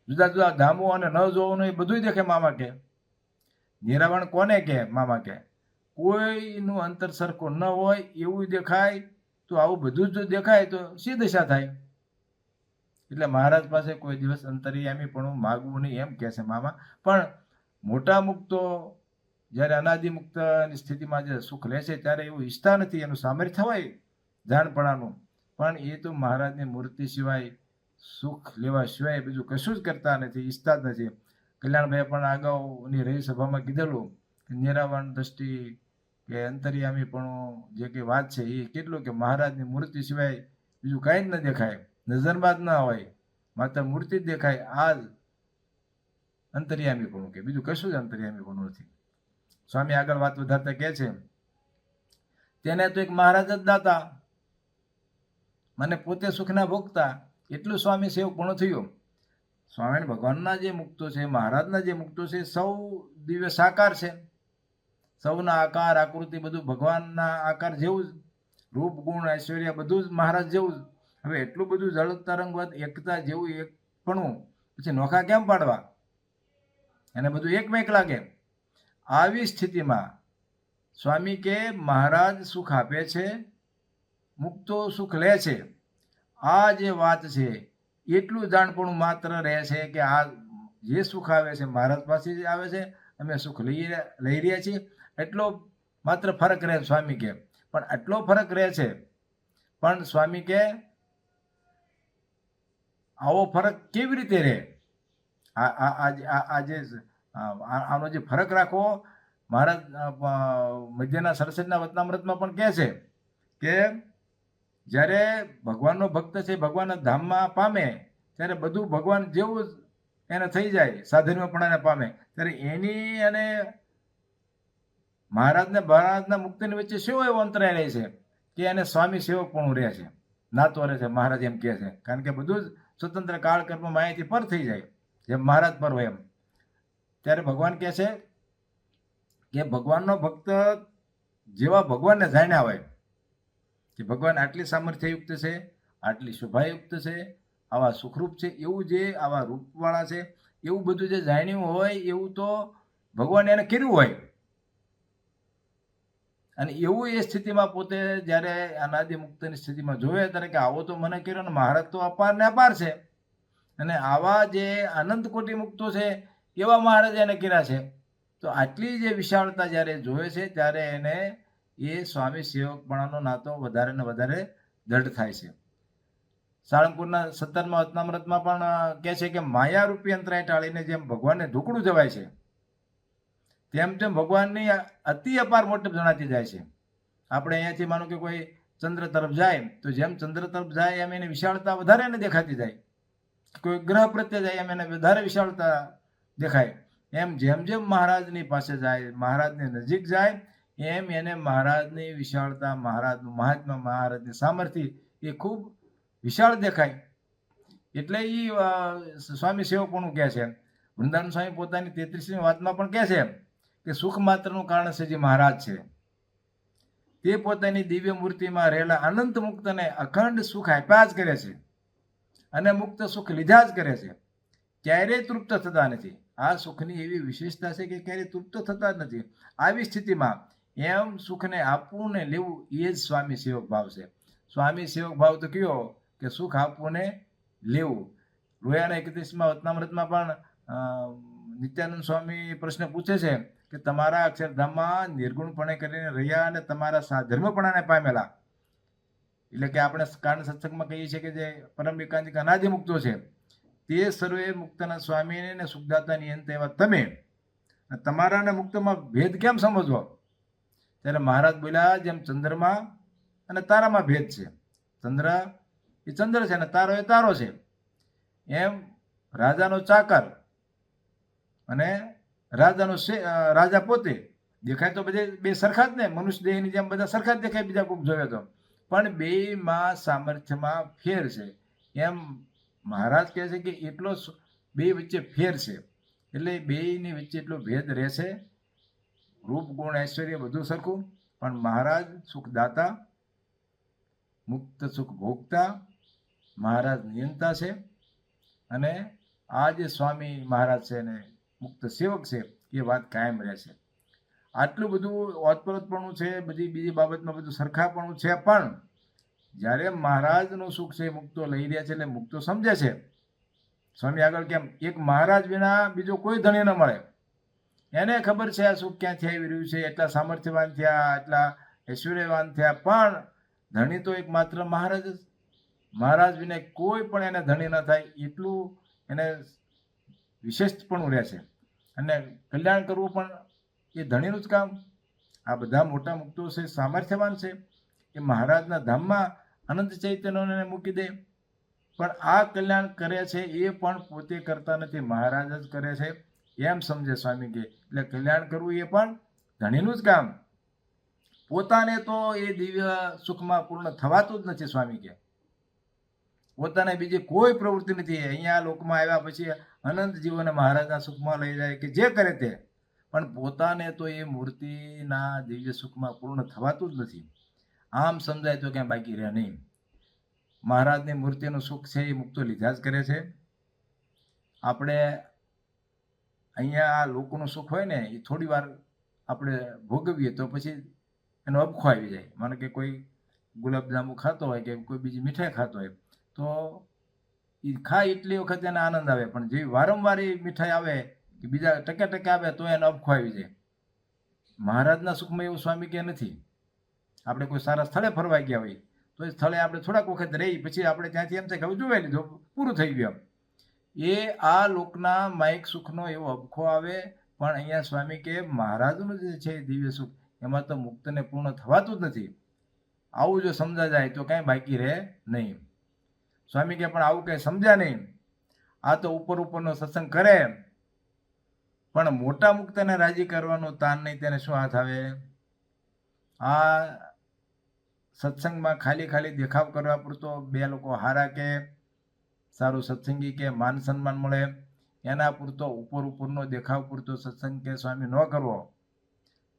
જુદા જુદા ધામો અને ન જોવાનું એ બધું દેખે. મામા કે નિરાવરણ કોને કે મામા કે કોઈનું અંતર સરખું ન હોય એવું દેખાય. તો આવું બધું જો દેખાય તો શી દશા થાય. એટલે મહારાજ પાસે કોઈ દિવસ અંતર્યામી પણ માગવું નહીં એમ કહે છે મામા. પણ મોટા મુક્તો જ્યારે અનાદિ મુક્તની સ્થિતિમાં જે સુખ લે છે ત્યારે એવું ઈચ્છતા નથી. એનું સામર્થ્ય હોય જાણપણાનું, પણ એ તો મહારાજની મૂર્તિ સિવાય સુખ લેવા સિવાય બીજું કશું જ કરતા નથી, ઈચ્છતા જ નથી. કલ્યાણભાઈ પણ અગાઉની રહી સભામાં કીધેલું કે નિરાવરણ દ્રષ્ટિ કે અંતર્યામી પણ જે કંઈ વાત છે એ કેટલું કે મહારાજની મૂર્તિ સિવાય બીજું કાંઈ જ ન દેખાય, નજરમાં જ ના હોય, માત્ર મૂર્તિ જ દેખાય. આ જ અંતર્યામી પણ કે બીજું કશું જ અંતર્યામી પણ નથી. સ્વામી આગળ વાત વધારતા કહે છે તેને તો એક મહારાજ જ દાતા, મને પોતે સુખના ભોગતા, એટલું સ્વામી સેવક પણ થયું. સ્વામિનારાયણ ભગવાનના જે મુક્તો છે, મહારાજના જે મુક્તો છે, સૌ દિવ્ય સાકાર છે. સૌના આકાર આકૃતિ બધું ભગવાનના આકાર જેવું જ, રૂપ ગુણ ઐશ્વર્ય બધું જ મહારાજ જેવું જ. હવે એટલું બધું જળ તરંગવત એકતા જેવું એકપણું પછી નોખા કેમ પાડવા? એને બધું એકમેક લાગે. આવી સ્થિતિમાં સ્વામી કે મહારાજ સુખ આપે છે, મુક્તો સુખ લે છે. આ જે વાત છે એટલું જાણપણું માત્ર રહે છે કે આ જે સુખ આવે છે મહારાજ પાસે જ આવે છે, અમે સુખ લઈ રહ્યા છીએ. એટલો માત્ર ફરક રહે સ્વામી કે. પણ આટલો ફરક રહે છે. પણ સ્વામી કે આવો ફરક કેવી રીતે રહે? આનો જે ફરક રાખવો મહારાજ મધ્યના સરસ્વતીના વચનામૃતમાં પણ કહે છે કે જ્યારે ભગવાનનો ભક્ત છે ભગવાનના ધામમાં પામે ત્યારે બધું ભગવાન જેવું જ એને થઈ જાય, સાધર્મ્યપણાને પામે. ત્યારે એની અને મહારાજના મુક્તિની વચ્ચે શું એવો અંતરાય રહે છે કે એને સ્વામી સેવક પણ રહે છે, નાતો રહે છે. મહારાજ એમ કહે છે કારણ કે બધું જ સ્વતંત્ર કાળ કર્મ માયાથી પર થઈ જાય જેમ મહારાજ પર હોય એમ. ત્યારે ભગવાન કહે છે કે ભગવાનનો ભક્ત જેવા ભગવાનને જાણ્યા હોય કે ભગવાન આટલી સામર્થ્યયુક્ત છે, આટલી શોભાયુક્ત છે, આવા સુખરૂપ છે, એવું જે આવા રૂપવાળા છે, એવું બધું જે જાણ્યું હોય એવું તો ભગવાન એને કર્યું હોય. અને એવું એ સ્થિતિમાં પોતે જ્યારે અનાદિ મુક્તની સ્થિતિમાં જોવે ત્યારે કે આવો તો મને કર્યો ને મહારાજ તો અપાર ને અપાર છે. અને આવા જે અનંત કોટી મુક્તો છે એવા મહારાજ એને કર્યા છે. તો આટલી જે વિશાળતા જ્યારે જોવે છે ત્યારે એને એ સ્વામી સેવકપણાનો નાતો વધારે ને વધારે દૃઢ થાય છે. સાળંગપુરના 17મા વચનામૃતમાં પણ કહે છે કે માયારૂપી અંતરાય ટાળીને જેમ ભગવાનને ઢોકળું જવાય છે તેમ તેમ ભગવાનની અતિ અપાર મોટપ જણાતી જાય છે. આપણે અહીંયાથી માનો કે કોઈ ચંદ્ર તરફ જાય તો જેમ ચંદ્ર તરફ જાય એમ એની વિશાળતા વધારે એને દેખાતી જાય. કોઈ ગ્રહ પ્રત્યે જાય એમ એને વધારે વિશાળતા દેખાય. એમ જેમ જેમ મહારાજની પાસે જાય, મહારાજની નજીક જાય, એમ એને મહારાજની વિશાળતા, મહારાજનું મહાત્મા, મહારાજની સામર્થ્ય એ ખૂબ વિશાળ દેખાય. એટલે એ સ્વામી સેવકપણું કહે છે. વૃંદાવન સ્વામી પોતાની 33મી વાતમાં પણ કહે છે કે સુખ માત્રનું કારણ છે જે મહારાજ છે. તે પોતાની દિવ્ય મૂર્તિમાં રહેલા અનંત મુક્તને અખંડ સુખ આપ્યા જ કરે છે અને મુક્ત સુખ લીધા જ કરે છે. ક્યારેય તૃપ્ત થતા નથી. આ સુખની એવી વિશેષતા છે કે ક્યારેય તૃપ્ત થતા જ નથી. આવી સ્થિતિમાં એમ સુખને આપવું ને લેવું એ જ સ્વામી સેવક ભાવ છે. સ્વામી સેવક ભાવ તો કયો કે સુખ આપવું ને લેવું. લોયાના 31માં વતનામૃતમાં પણ નિત્યાનંદ સ્વામી પ્રશ્ન પૂછે છે કે તમારા અક્ષરધામમાં નિર્ગુણપણે કરીને રહ્યા અને તમારા ધર્મપણાને પામેલા, એટલે કે આપણે કારણ સત્સંગમાં કહીએ છીએ કે જે પરમ એકાંતિક અનાદિ મુક્તો છે, તે સર્વે મુક્તના સ્વામી અને સુખદાતા નિયંતા એવા તમે તમારા અને મુક્તમાં ભેદ કેમ સમજવો? ત્યારે મહારાજ બોલ્યા, જેમ ચંદ્રમાં અને તારામાં ભેદ છે. ચંદ્ર એ ચંદ્ર છે અને તારો એ તારો છે. એમ રાજાનો ચાકર અને રાજા પોતે દેખાય તો બે સરખા જ ને, મનુષ્ય દેહની જેમ બધા સરખા જ દેખાય બીજા કોઈક જોવે તો, પણ બેમાં સામર્થ્યમાં ફેર છે. એમ મહારાજ કહે છે કે એટલો બે વચ્ચે ફેર છે, એટલે બેની વચ્ચે એટલો ભેદ રહેશે. રૂપ ગુણ ઐશ્વર્ય બધું સરખું, પણ મહારાજ સુખદાતા, મુક્ત સુખ ભોગતા, મહારાજ નિયંતા છે. અને આ જે સ્વામી મહારાજ છે ને મુક્ત સેવક છે એ વાત કાયમ રહેશે. આટલું બધું ઓતપ્રોતપણું છે, બધી બીજી બાબતમાં બધું સરખાપણું છે, પણ જ્યારે મહારાજનું સુખ છે મુક્તો લઈ રહ્યા છે એટલે મુક્તો સમજે છે. સ્વામી આગળ કેમ એક મહારાજ વિના બીજો કોઈ ધણી ન મળે. એને ખબર છે આ સુખ ક્યાંથી આવી રહ્યું છે, એટલા સામર્થ્યવાન થયા, એટલા ઐશ્વર્યવાન થયા, પણ ધણી તો એક માત્ર મહારાજ જ. મહારાજ વિના કોઈ પણ એને ધણી ન થાય એટલું એને વિશેષપણું રહે છે. અને કલ્યાણ કરવું પણ એ ધણીનું જ કામ. આ બધા મોટા મુક્તો છે, સામર્થ્યવાન છે, એ મહારાજના ધામમાં અનંત ચૈતન્યને મૂકી દે, પણ આ કલ્યાણ કરે છે એ પણ પોતે કરતા નથી, મહારાજ જ કરે છે એમ સમજે સ્વામી કે. એટલે કલ્યાણ કરવું એ પણ ધણીનું જ કામ. પોતાને તો એ દિવ્ય સુખમાં પૂર્ણ થવાતું જ નથી. સ્વામી કે પોતાને બીજી કોઈ પ્રવૃત્તિ નથી. અહીંયા લોકમાં આવ્યા પછી અનંત જીવોને મહારાજના સુખમાં લઈ જાય કે જે કરે તે, પણ પોતાને તો એ મૂર્તિના દિવ્ય સુખમાં પૂર્ણ થવાતું જ નથી. આમ સમજાય તો ક્યાં બાકી રહે નહીં. મહારાજની મૂર્તિનું સુખ છે એ મુક્તો લીધા જ કરે છે. આપણે અહીંયા આ લોકોનું સુખ હોય ને એ થોડી વાર આપણે ભોગવીએ તો પછી એનો અબખો આવી જાય. માનો કે કોઈ ગુલાબજાંબુ ખાતો હોય કે કોઈ બીજી મીઠાઈ ખાતો હોય તો એ ખાય એટલી વખત એને આનંદ આવે, પણ જે વારંવાર એ મીઠાઈ આવે કે બીજા ટકે આવે તો એને અબખો આવી જાય. મહારાજના સુખમાં એવું સ્વામી કે નથી. આપણે કોઈ સારા સ્થળે ફરવા ગયા હોય તો એ સ્થળે આપણે થોડાક વખત રહી પછી આપણે ત્યાંથી એમ થાય કે હવે જોવાઈ લીધું, પૂરું થઈ ગયું. એ આ લોકના માયિક સુખનો એવો અબખો આવે, પણ અહીંયા સ્વામી કે મહારાજનું જે છે દિવ્ય સુખ એમાં તો મુક્તને પૂર્ણ થવાતું જ નથી. આવું જો સમજા જાય તો કાંઈ બાકી રહે નહીં. સ્વામી કે પણ આવું કંઈ સમજ્યા નહીં. આ તો ઉપરનો સત્સંગ કરે, પણ મોટા મુક્તને રાજી કરવાનું તાન નહીં, તેને શું હાથ આવે? આ સત્સંગમાં ખાલી દેખાવ કરવા પૂરતો બે લોકો હારા કે સારું સત્સંગી કે માન સન્માન મળે એના પૂરતો ઉપરનો દેખાવ પૂરતો સત્સંગ કે સ્વામી ન કરવો.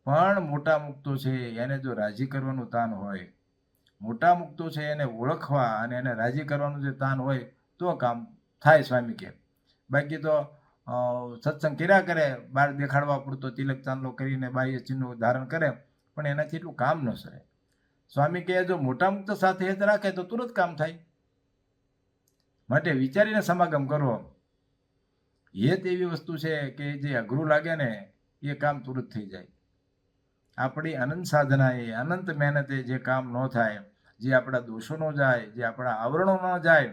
પણ મોટા મુક્તો છે એને જો રાજી કરવાનું તાન હોય, મોટા મુક્તો છે એને ઓળખવા અને એને રાજી કરવાનું જે તાન હોય તો કામ થાય. સ્વામી કે બાકી તો સત્સંગ કર્યા કરે, બહાર દેખાડવા પૂરતો તિલક ચાંદલો કરીને બાહ્ય ચિહ્નો ધારણ કરે, પણ એનાથી એટલું કામ ન સરે. સ્વામી કહે જો મોટા મુક્ત સાથે હેત રાખે તો તુરંત કામ થાય. માટે વિચારીને સમાગમ કરો. હેત એવી વસ્તુ છે કે જે અઘરું લાગે ને એ કામ તુરંત થઈ જાય. આપણી અનંત સાધનાએ અનંત મહેનતે જે કામ ન થાય, જે આપણા દોષો ન જાય, જે આપણા આવરણો ન જાય,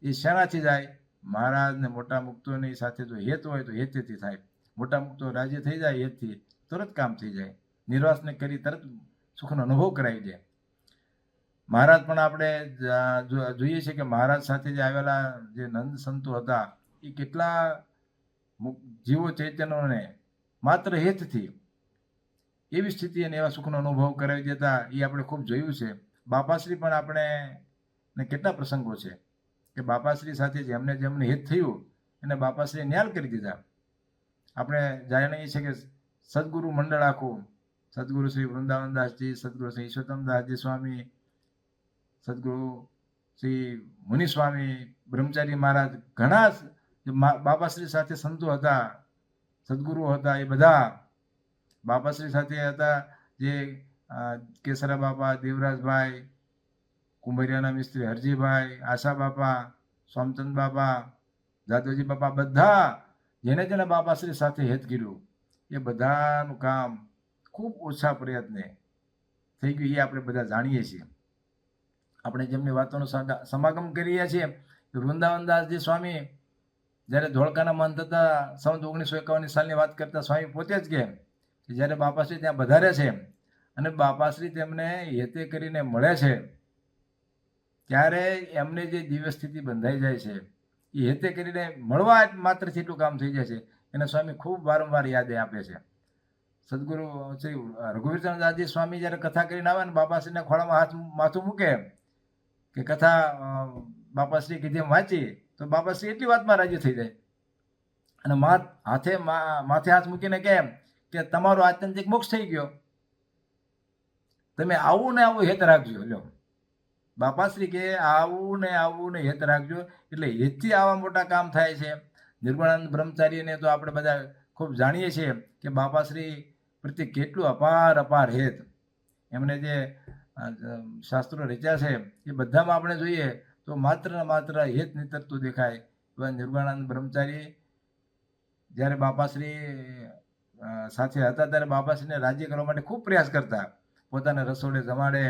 એ શેનાથી જાય? મહારાજ ને મોટા મુક્તોની સાથે જો હેત હોય તો હેતથી થાય. મોટા મુક્તો રાજી થઈ જાય હેતથી, તરત કામ થઈ જાય. નિર્વાસને કરી તરત સુખનો અનુભવ કરાવી દે. મહારાજ પણ આપણે જોઈએ છીએ કે મહારાજ સાથે જે આવેલા જે નંદ સંતો હતા એ કેટલા જીવો ચૈતન્યોને માત્ર હેતથી એવી સ્થિતિ અને એવા સુખનો અનુભવ કરાવી દેતા એ આપણે ખૂબ જોયું છે. બાપાશ્રી પણ આપણે કેટલા પ્રસંગો છે કે બાપાશ્રી સાથે જેમને હેત થયું એને બાપાશ્રીએ ન્યાલ કરી દીધા. આપણે જાણીએ છીએ કે સદગુરુ મંડળ આખું, સદગુરુ શ્રી વૃંદાવનદાસજી, સદગુરુ શ્રી ઈશ્વરદાસજી સ્વામી, સદગુરુ શ્રી મુનિ સ્વામી, બ્રહ્મચારી મહારાજ, ઘણા બાપાશ્રી સાથે સંતો હતા, સદગુરુ હતા. એ બધા બાપાશ્રી સાથે હતા. જે કેસરા બાપા, દેવરાજભાઈ, કુંભરિયાના મિસ્ત્રી હરજીભાઈ, આશા બાપા, સોમચંદ બાપા, જાદવજી બાપા, બધા જેને જેને બાપાશ્રી સાથે હેત કર્યું એ બધાનું કામ ખૂબ ઓછા પ્રયત્ને થઈ ગયું. એ આપણે બધા જાણીએ છીએ. આપણે જેમની વાતોનો સમાગમ કરીએ છીએ, વૃંદાવનદાસજી સ્વામી જ્યારે ધોળકાના મહંત હતા, સંવત 1951 સાલની વાત કરતા સ્વામી પોતે જ કહે કે જ્યારે બાપાશ્રી ત્યાં વધારે છે અને બાપાશ્રી તેમને હેતે કરીને મળે છે, ત્યારે એમને જે દિવ્ય સ્થિતિ બંધાઈ જાય છે, એ હેતે કરીને મળવા માત્રથી એટલું કામ થઈ જાય છે. એને સ્વામી ખૂબ વારંવાર યાદ આપે છે. સદગુરુ શ્રી રઘુવીરચંદ્રદાસજી સ્વામી જ્યારે કથા કરીને આવે ને બાપાશ્રીના ખોળામાં માથું મૂકે કે કથા બાપાશ્રી કીધી વાંચી, તો બાપાશ્રી એટલી વાતમાં રાજી થઈ જાય અને માથે હાથ મૂકીને કહે કે તમારો આત્યંતિક મોક્ષ થઈ ગયો, તમે આવું ને આવું હેત રાખજો. લ્યો, બાપાશ્રી કે આવું ને હેત રાખજો. એટલે હેતથી આવા મોટા કામ થાય છે. નિર્ગુણાનંદ બ્રહ્મચારીને તો આપણે બધા ખૂબ જાણીએ છીએ કે બાપાશ્રી પ્રત્યે કેટલું અપાર હેત. એમણે જે શાસ્ત્રો રચ્યા છે એ બધામાં આપણે જોઈએ તો માત્ર ને માત્ર હેત નીતરતું દેખાય. એવા નિર્ગુણાનંદ બ્રહ્મચારી જ્યારે બાપાશ્રી સાથે હતા ત્યારે બાપાશ્રીને રાજી કરવા માટે ખૂબ પ્રયાસ કરતા. પોતાના રસોડે જમાડે.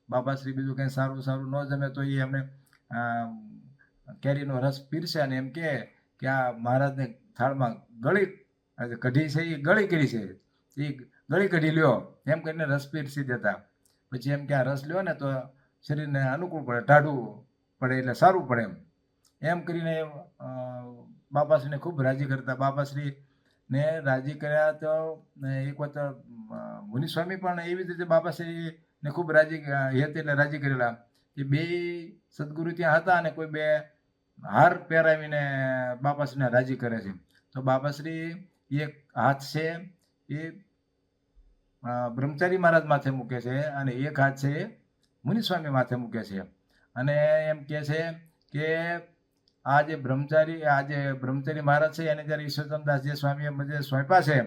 બાપાશ્રી બીજું કંઈ સારું ન જમે તો એ એમને કેરીનો રસ પીરસે અને એમ કે આ મહારાજને થાળમાં ગળી કઢી છે, એ ગળી કરી છે, એ ગળી કઢી લ્યો એમ કરીને રસ પીરસી દેતા. પછી એમ કે આ રસ લ્યો ને તો શરીરને અનુકૂળ પડે, ટાઢું પડે, એટલે સારું પડે એમ કરીને બાપાશ્રીને ખૂબ રાજી કરતા. બાપાશ્રીને રાજી કર્યા તો એક વખત મુનિસ્વામી પણ એવી રીતે બાપાશ્રીને ખૂબ રાજી એટલે રાજી કરેલા કે બે સદગુરુ ત્યાં હતા અને કોઈ બે હાર પહેરાવીને બાપાશ્રીને રાજી કરે છે. તો બાપાશ્રી એક હાથ છે એ બ્રહ્મચારી મહારાજ માથે મૂકે છે અને એક હાથ છે એ મુનિસ્વામી માથે મૂકે છે અને એમ કહે છે કે આ જે બ્રહ્મચારી મહારાજ છે એને જ્યારે ઈશ્વરચંદ્રદાસજી સ્વામીએ જે સોંપ્યા છે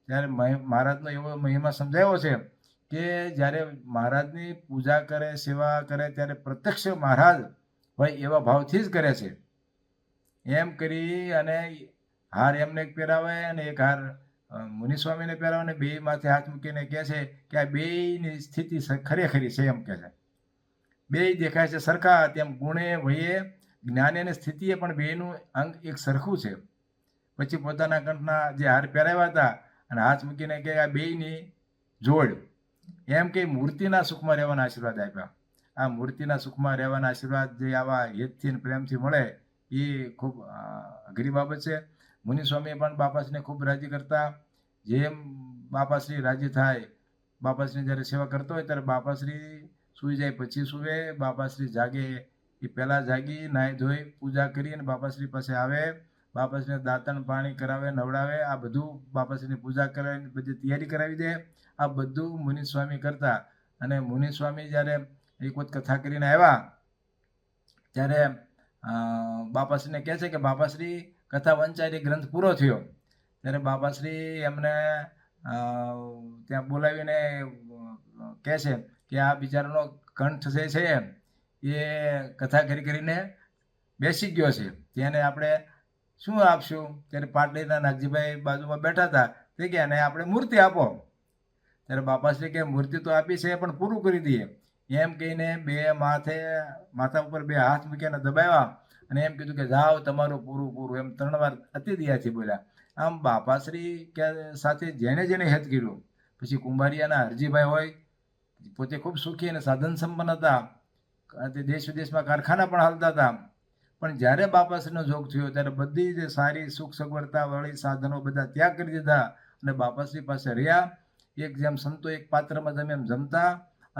ત્યારે મહારાજનો એવો મહિમા સમજાવ્યો છે કે જ્યારે મહારાજની પૂજા કરે, સેવા કરે ત્યારે પ્રત્યક્ષ મહારાજ હોય એવા ભાવથી જ કરે છે. એમ કરી અને હાર એમને એક પહેરાવે અને એક હાર મુનિસ્વામીને પહેરાવે અને બે માથે હાથ મૂકીને કહે છે કે આ બેયની સ્થિતિ ખરેખરી છે. એમ કહે છે બેય દેખાય છે સરખા, તેમ ગુણે વયે જ્ઞાને અને સ્થિતિએ પણ બેયનું અંગ એક સરખું છે. પછી પોતાના કંઠના જે હાર પહેરાવ્યા હતા અને હાથ મૂકીને કે આ બેયની જોડ એમ કે મૂર્તિના સુખમાં રહેવાના આશીર્વાદ આપ્યા. આ મૂર્તિના સુખમાં રહેવાના આશીર્વાદ જે આવા હેતથી પ્રેમથી મળે એ ખૂબ અઘરી બાબત છે. મુનિસ્વામીએ પણ બાપાશ્રીને ખૂબ રાજી કરતા. જેમ બાપાશ્રી રાજી થાય, બાપાશ્રી જ્યારે સેવા કરતો હોય ત્યારે બાપાશ્રી સૂઈ જાય પછી સૂવે, બાપાશ્રી જાગે એ પહેલાં જાગી નાહી ધોઈ પૂજા કરી અને બાપાશ્રી પાસે આવે. બાપાશ્રીને દાંતણ પાણી કરાવે, નવડાવે, આ બધું બાપાશ્રીની પૂજા કરાવીને બધી તૈયારી કરાવી દે. આ બધું મુનિસ્વામી કરતા. અને મુનિસ્વામી જ્યારે એક વખત કથા કરીને આવ્યા ત્યારે બાપાશ્રીને કહે છે કે બાપાશ્રી કથા વંચાયેલી ગ્રંથ પૂરો થયો ત્યારે બાપાશ્રી એમને ત્યાં બોલાવીને કહે છે કે આ બિચારાનો કંઠ જે છે એ કથા કરીને બેસી ગયો છે, તેને આપણે શું આપશું? ત્યારે પાટલીના નાગજીભાઈ બાજુમાં બેઠા હતા તે કે એને આપણે મૂર્તિ આપો. ત્યારે બાપાશ્રી કે મૂર્તિ તો આપી છે પણ પૂરું કરી દઈએ એમ કહીને બે માથા ઉપર બે હાથ મૂકીને દબાવ્યા અને એમ કીધું કે જાઓ તમારું પૂરું એમ 3 વાર અતિ દયાથી બોલ્યા. આમ બાપાશ્રી કે સાથે જેને હેત કર્યું. પછી કુંભારિયાના હરજીભાઈ હોય, પોતે ખૂબ સુખી અને સાધન સંપન્ન હતા, તે દેશ વિદેશમાં કારખાના પણ હાલતા હતા. પણ જ્યારે બાપાશ્રીનો જોગ થયો ત્યારે બધી જે સારી સુખ સગવડતા વાળી સાધનો બધા ત્યાગ કરી દીધા અને બાપાશ્રી પાસે રહ્યા. એક જેમ સંતો એક પાત્રમાં જમે એમ જમતા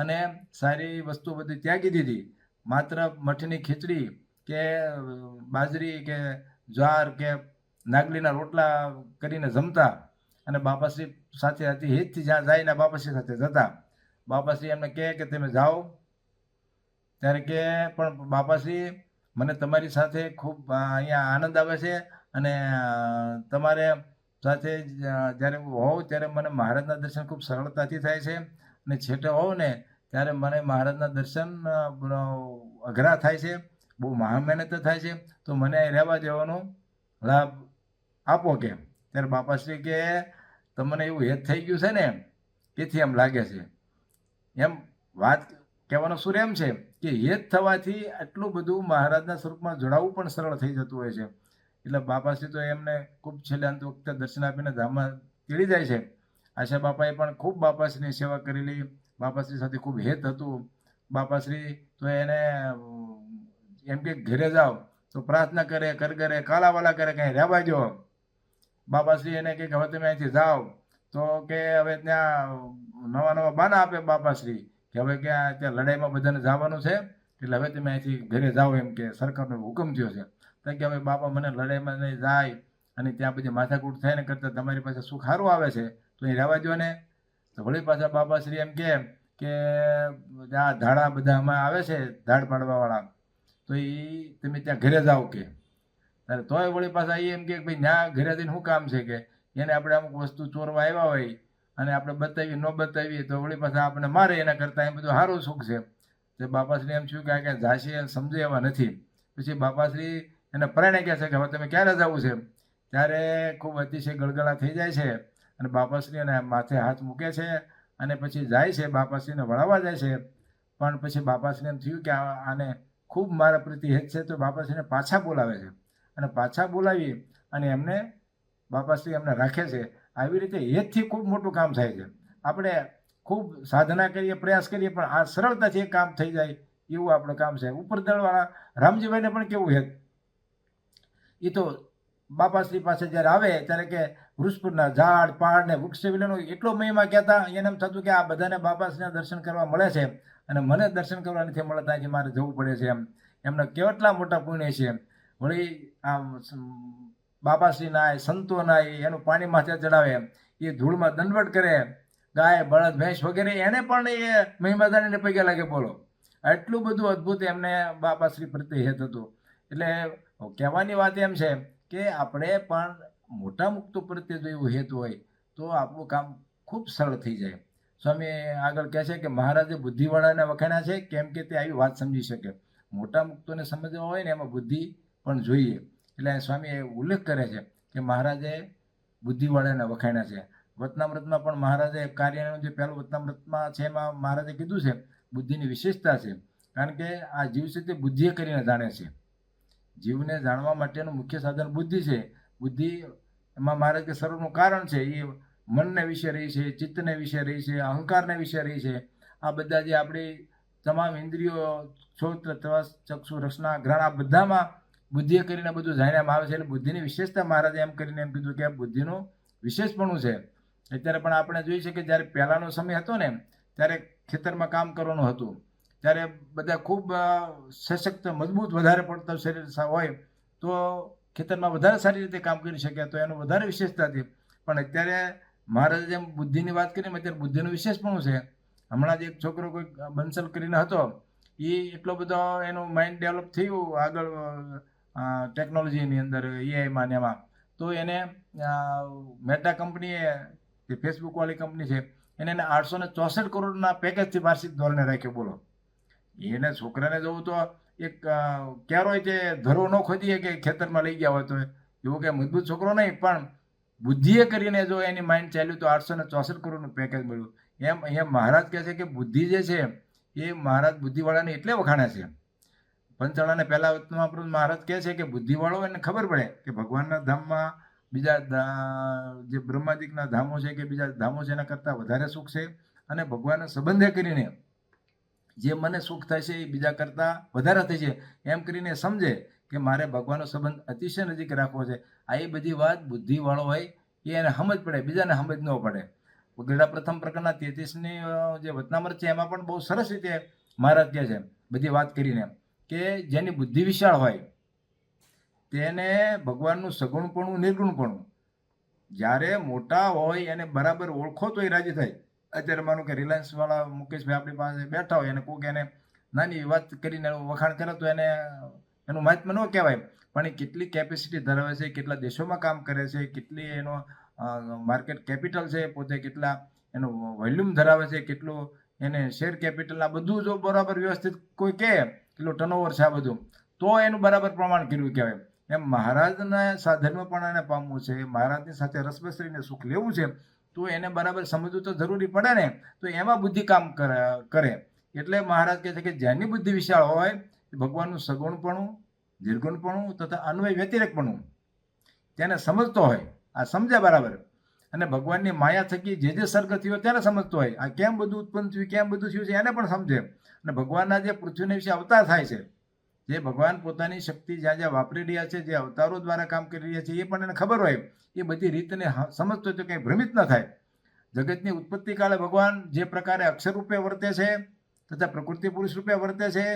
અને સારી વસ્તુ બધી ત્યાગી દીધી. માત્ર મઠની ખીચડી કે બાજરી કે જ્વાર કે નાગલીના રોટલા કરીને જમતા અને બાપાશ્રી સાથે હતી હેતથી જ્યાં જાય ને બાપાશ્રી સાથે જતા. બાપાશ્રી એમને કહે કે તમે જાઓ, ત્યારે કે પણ બાપાશ્રી મને તમારી સાથે ખૂબ અહીંયા આનંદ આવે છે અને તમારે સાથે જ્યારે હોઉં ત્યારે મને મહારાજના દર્શન ખૂબ સરળતાથી થાય છે અને છેટે હોઉં ને ત્યારે મને મહારાજના દર્શન અઘરા થાય છે, બહુ મહા મહેનત થાય છે, તો મને અહીં રહેવા દેવાનો લાભ આપો કે. ત્યારે બાપાશ્રી કે તમને એવું હેત થઈ ગયું છે ને તેથી એમ લાગે છે. એમ વાત કહેવાનો સુર એમ છે કે હેત થવાથી આટલું બધું મહારાજના સ્વરૂપમાં જોડાવવું પણ સરળ થઈ જતું હોય છે. એટલે બાપાશ્રી તો એમને ખૂબ છેલ્લે અંત વખતે દર્શન આપીને ધામમાં તેડી જાય છે. આશા બાપાએ પણ ખૂબ બાપાશ્રીની સેવા કરેલી, બાપાશ્રી સાથે ખૂબ હેત હતું. બાપાશ્રી તો એને એમ કે ઘરે જાઓ તો પ્રાર્થના કરે, કરે કાલાવાલા કરે, કંઈ રહેવા દો. બાપાશ્રી એને કે હવે તમે અહીંથી જાઓ તો કે હવે ત્યાં નવા નવા બાના આપે બાપાશ્રી કે હવે ક્યાં ત્યાં લડાઈમાં બધાને જવાનું છે એટલે હવે તમે અહીંથી ઘરે જાઓ, એમ કે સરકારનો હુકમ થયો છે. તો કે હવે બાપા મને લડાઈમાં નહીં જાય અને ત્યાં બધી માથાકૂટ થાય ને કરતાં તમારી પાસે સુખ સારું આવે છે તો અહીં રહેવા દો ને. તો વળી પાછા બાપાશ્રી એમ કે આ ધાડા બધામાં આવે છે ધાડ પાડવાવાળા, તો એ તમે ત્યાં ઘરે જાઓ કે. ત્યારે તોય વળી પાછા એ એમ કે ભાઈ ત્યાં ઘરે જઈને શું કામ છે કે એને આપણે અમુક વસ્તુ ચોરવા આવ્યા હોય અને આપણે બતાવીએ ન બતાવીએ તો વળી પાછા આપણે મારે, એના કરતાં એ બધું સારું સુખ છે. તો બાપાશ્રી એમ થયું કે ઝાંસી સમજે એવા નથી. પછી બાપાશ્રી એને પરણે કહે છે કે હવે તમે ક્યારે જવું છે. ત્યારે ખૂબ અતિશય ગળગળા થઈ જાય છે અને બાપાશ્રી એને માથે હાથ મૂકે છે અને પછી જાય છે, બાપાશ્રીને વળાવવા જાય છે. પણ પછી બાપાશ્રીને એમ થયું કે આને ખૂબ મારા પ્રતિ હેત છે, તો બાપાશ્રીને પાછા બોલાવે છે અને પાછા બોલાવી અને એમને બાપાશ્રી એમને રાખે છે. આવી રીતે હેતથી ખૂબ મોટું કામ થાય છે. આપણે ખૂબ સાધના કરીએ, પ્રયાસ કરીએ, પણ આ સરળતાથી એક કામ થઈ જાય એવું આપણું કામ છે. ઉપરદળવાળા રામજીભાઈને પણ કેવું હેત, એ તો બાપાશ્રી પાસે જ્યારે આવે ત્યારે કે વૃક્ષપુરના ઝાડ પાડ ને વૃક્ષ વિલેનો એટલો મહિમા કહેતા, એને એમ થતું કે આ બધાને બાપાશ્રીના દર્શન કરવા મળે છે અને મને દર્શન કરવા નથી મળતા, કે મારે જવું પડે છે. એમના કેટલા મોટા પુણ્ય છે. વળી આમ બાપાશ્રીના સંતોના એનું પાણી માથે ચડાવે, એ ધૂળમાં દંડવટ કરે, ગાય બળદ ભેંસ વગેરે એને પણ એ મહિમાદારીને પગે લાગે. બોલો, એટલું બધું અદ્ભુત એમને બાપાશ્રી પ્રત્યે હેત હતું. એટલે કહેવાની વાત એમ છે કે આપણે પણ મોટા મુક્તો પ્રત્યે જો એવું હેત હોય તો આપણું કામ ખૂબ સરળ થઈ જાય. સ્વામી આગળ કહે છે કે મહારાજે બુદ્ધિવાળાને વખાણ્યા છે કેમ કે તે આવી વાત સમજી શકે. મોટા મુક્તોને સમજવા હોય ને એમાં બુદ્ધિ પણ જોઈએ. એટલે સ્વામી એ ઉલ્લેખ કરે છે કે મહારાજે બુદ્ધિવાળાને વખાણ્યા છે. વતનામૃતમાં પણ મહારાજે કાર્યનું જે પહેલું વતનામૃતમાં છે એમાં મહારાજે કીધું છે બુદ્ધિની વિશેષતા છે. કારણ કે આ જીવ છે તે બુદ્ધિએ કરીને જાણે છે. જીવને જાણવા માટેનું મુખ્ય સાધન બુદ્ધિ છે. બુદ્ધિ એમાં મહારાજ કે સર્વનું કારણ છે. એ મનને વિશે રહી છે, ચિત્તને વિશે રહી છે, અહંકારને વિશે રહી છે. આ બધા જે આપણી તમામ ઇન્દ્રિયો, શ્રોત્ર, ત્વચ, ચક્ષુ, રસના, ઘ્રાણ, આ બધામાં બુદ્ધિએ કરીને બધું જાણવામાં આવે છે. એટલે બુદ્ધિની વિશેષતા મહારાજે એમ કરીને એમ કીધું કે આ બુદ્ધિનું વિશેષપણું છે. અત્યારે પણ આપણે જોઈએ છે કે જ્યારે પહેલાંનો સમય હતો ને ત્યારે ખેતરમાં કામ કરવાનું હતું, ત્યારે બધા ખૂબ સશક્ત, મજબૂત, વધારે પડતા શરીર હોય તો ખેતરમાં વધારે સારી રીતે કામ કરી શક્યા, તો એનું વધારે વિશેષતા હતી. પણ અત્યારે મહારાજે જેમ બુદ્ધિની વાત કરી, અત્યારે બુદ્ધિનું વિશેષપણું છે. હમણાં જ એક છોકરો કોઈ બંસલ કરીને હતો, એ એટલો બધો એનું માઇન્ડ ડેવલપ થયું આગળ ટેકનોલોજીની અંદર, એઆઈમાં ને એમાં, તો એને મેટા કંપનીએ, જે ફેસબુકવાળી કંપની છે, એને 864 કરોડના પેકેજથી વાર્ષિક ધોરણે રાખ્યો. બોલો, એને છોકરાને જોવું તો એક ક્યારોય તે ધરો ન ખોદીએ કે ખેતરમાં લઈ ગયા હોય તો એવો કે મજબૂત છોકરો નહીં, પણ બુદ્ધિએ કરીને જો એની માઇન્ડ ચાલ્યું તો 864 કરોડનું પેકેજ મળ્યું. એમ અહીંયા મહારાજ કહે છે કે બુદ્ધિ જે છે એ મહારાજ બુદ્ધિવાળાને એટલે વખાણે છે. પંચાળાને પહેલા વતનમાં મહારાજ કહે છે કે બુદ્ધિવાળો એને ખબર પડે કે ભગવાનના ધામમાં બીજા જે બ્રહ્માદિકના ધામો છે કે બીજા ધામો છે એના કરતાં વધારે સુખ છે, અને ભગવાનના સંબંધે કરીને જે મને સુખ થાય છે એ બીજા કરતાં વધારે થાય છે, એમ કરીને સમજે કે મારે ભગવાનનો સંબંધ અતિશય નજીક રાખવો છે. આ એ બધી વાત બુદ્ધિવાળો હોય એ એને સમજ પડે, બીજાને સમજ ન પડે. ગરડા પ્રથમ પ્રકરણના 33ની જે વતનામૃત છે એમાં પણ બહુ સરસ રીતે મહારાજ કહે છે બધી વાત કરીને કે જેની બુદ્ધિ વિશાળ હોય તેને ભગવાનનું સગુણપણું નિર્ગુણપણું જ્યારે મોટા હોય એને બરાબર ઓળખો તો એ રાજી થાય. અત્યારે માનો કે રિલાયન્સવાળા મુકેશભાઈ આપણી પાસે બેઠા હોય અને કોઈક એને નાની વાત કરીને વખાણ કરે તો એને એનું મહાત્મ્ય ન કહેવાય, પણ એ કેટલી કેપેસિટી ધરાવે છે, કેટલા દેશોમાં કામ કરે છે, કેટલી એનો માર્કેટ કેપિટલ છે, પોતે કેટલા એનું વોલ્યુમ ધરાવે છે, કેટલું એને શેર કેપિટલ, આ બધું જો બરાબર વ્યવસ્થિત કોઈ કહે કેટલું ટર્નઓવર છે આ બધું, તો એનું બરાબર પ્રમાણ કર્યું કહેવાય. એમ મહારાજના સાધનમાં પણ એને પામવું છે, મહારાજની સાથે રસબસરીને સુખ લેવું છે, તો એને બરાબર સમજવું તો જરૂરી પડે ને. તો એમાં બુદ્ધિ કામ કરે. એટલે મહારાજ કહે છે કે જેની બુદ્ધિ વિશાળ હોય ભગવાનનું સગુણપણું, નિર્ગુણપણું તથા અન્વય વ્યતિરેકપણું તેને સમજતો હોય, આ સમજ્યા બરાબર, અને ભગવાનની માયા થકી જે સર્ગ થયો તેને સમજતો હોય, આ કેમ બધું ઉત્પન્ન થયું, કેમ બધું થયું છે એને પણ સમજે. અને ભગવાનના જે પૃથ્વીના વિશે અવતાર થાય છે, જે ભગવાન પોતાની શક્તિ જ્યાં જ્યાં વાપરી રહ્યા છે, જે અવતારો દ્વારા કામ કરી રહ્યા છે, એ પણ એને ખબર હોય. એ બધી રીતને સમજતો હોય તો કંઈ ભ્રમિત ન થાય. જગતની ઉત્પત્તિ કાળે ભગવાન જે પ્રકારે અક્ષર રૂપે વર્તે છે, તથા પ્રકૃતિ પુરુષ રૂપે વર્તે છે,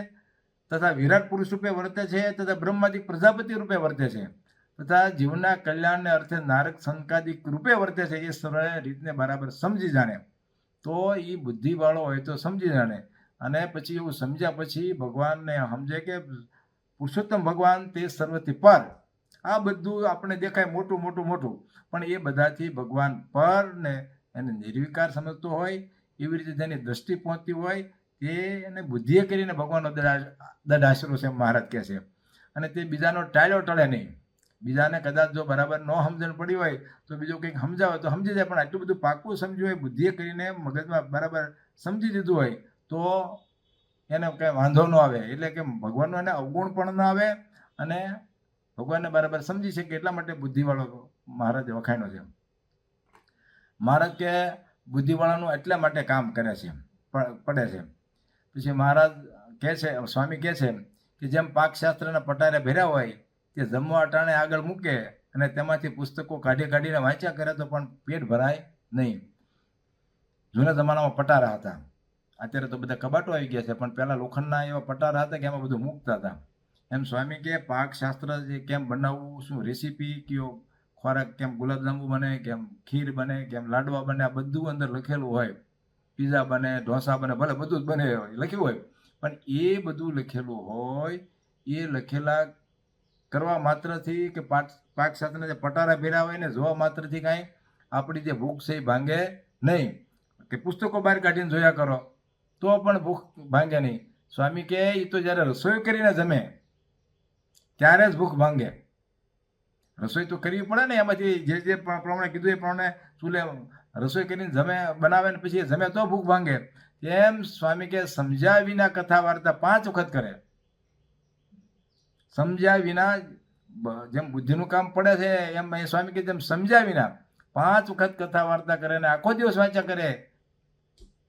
તથા વિરાટ પુરુષ રૂપે વર્તે છે, તથા બ્રહ્માદિક પ્રજાપતિ રૂપે વર્તે છે, તથા જીવના કલ્યાણને અર્થે નારક સંકાદિક રૂપે વર્તે છે, એ સરળ રીતને બરાબર સમજી જાણે તો એ બુદ્ધિવાળો હોય તો સમજી જાણે. અને પછી એવું સમજ્યા પછી ભગવાનને સમજે કે પુરુષોત્તમ ભગવાન તે સર્વથી પર. આ બધું આપણે દેખાય મોટું મોટું મોટું, પણ એ બધાથી ભગવાન પર ને એને નિર્વિકાર સમજતો હોય, એવી રીતે જેની દ્રષ્ટિ પહોંચતી હોય તે એને બુદ્ધિએ કરીને ભગવાનનો દઢ આશરો છે મહારાજ કહે છે. અને તે બીજાનો ટાળ્યો ટળે નહીં. બીજાને કદાચ જો બરાબર ન સમજણ પડી હોય તો બીજું કંઈક સમજાવે તો સમજી જાય, પણ આટલું બધું પાકું સમજ્યું હોય, બુદ્ધિએ કરીને મગજમાં બરાબર સમજી દીધું હોય તો એને કંઈ વાંધો ન આવે. એટલે કે ભગવાનનો એને અવગુણ પણ ન આવે અને ભગવાનને બરાબર સમજી શકે. એટલા માટે બુદ્ધિવાળો મહારાજે વખાણ્યો છે. મહારાજ કે બુદ્ધિવાળાનું એટલા માટે કામ કરે છે પડે છે. પછી મહારાજ કહે છે, સ્વામી કહે છે કે જેમ પાકશાસ્ત્રના પટારે ભર્યા હોય તે જમવા અટાણે આગળ મૂકે અને તેમાંથી પુસ્તકો કાઢીને વાંચ્યા કરે તો પણ પેટ ભરાય નહીં. જૂના જમાનામાં પટારા હતા, અત્યારે તો બધા કબાટો આવી ગયા છે, પણ પહેલાં લોખંડના એવા પટારા હતા કે એમાં બધું મૂકતા હતા. એમ સ્વામી કે પાકશાસ્ત્ર જે કેમ બનાવવું, શું રેસીપી, કયો ખોરાક, કેમ ગુલાબજાંબુ બને, કેમ ખીર બને, કેમ લાડવા બને, આ બધું અંદર લખેલું હોય. પીઝા બને, ઢોસા બને, ભલે બધું જ બને લખ્યું હોય, પણ એ બધું લખેલું હોય એ લખેલા કરવા માત્રથી કે પાકશાસ્ત્રના જે પટારા ભેરા હોય ને જોવા માત્રથી કાંઈ આપણી જે ભૂખ છે એ ભાંગે નહીં. કે પુસ્તકો બહાર કાઢીને જોયા કરો તો પણ ભૂખ ભાંગે નહીં. સ્વામી કહે એ તો જ્યારે રસોઈ કરીને જમે ત્યારે જ ભૂખ ભાંગે. રસોઈ તો કરવી પડે ને, એમાંથી જે પ્રમાણે કીધું એ પ્રમાણે ચૂલે રસોઈ કરીને બનાવે ને પછી જમે તો ભૂખ ભાંગે. એમ સ્વામી કે સમજ્યા વિના કથા વાર્તા 5 વખત કરે. સમજ્યા વિના જેમ બુદ્ધિનું કામ પડે છે એમ સ્વામી કે જેમ સમજ્યા વિના 5 વખત કથા વાર્તા કરે ને આખો દિવસ વાંચ્યા કરે,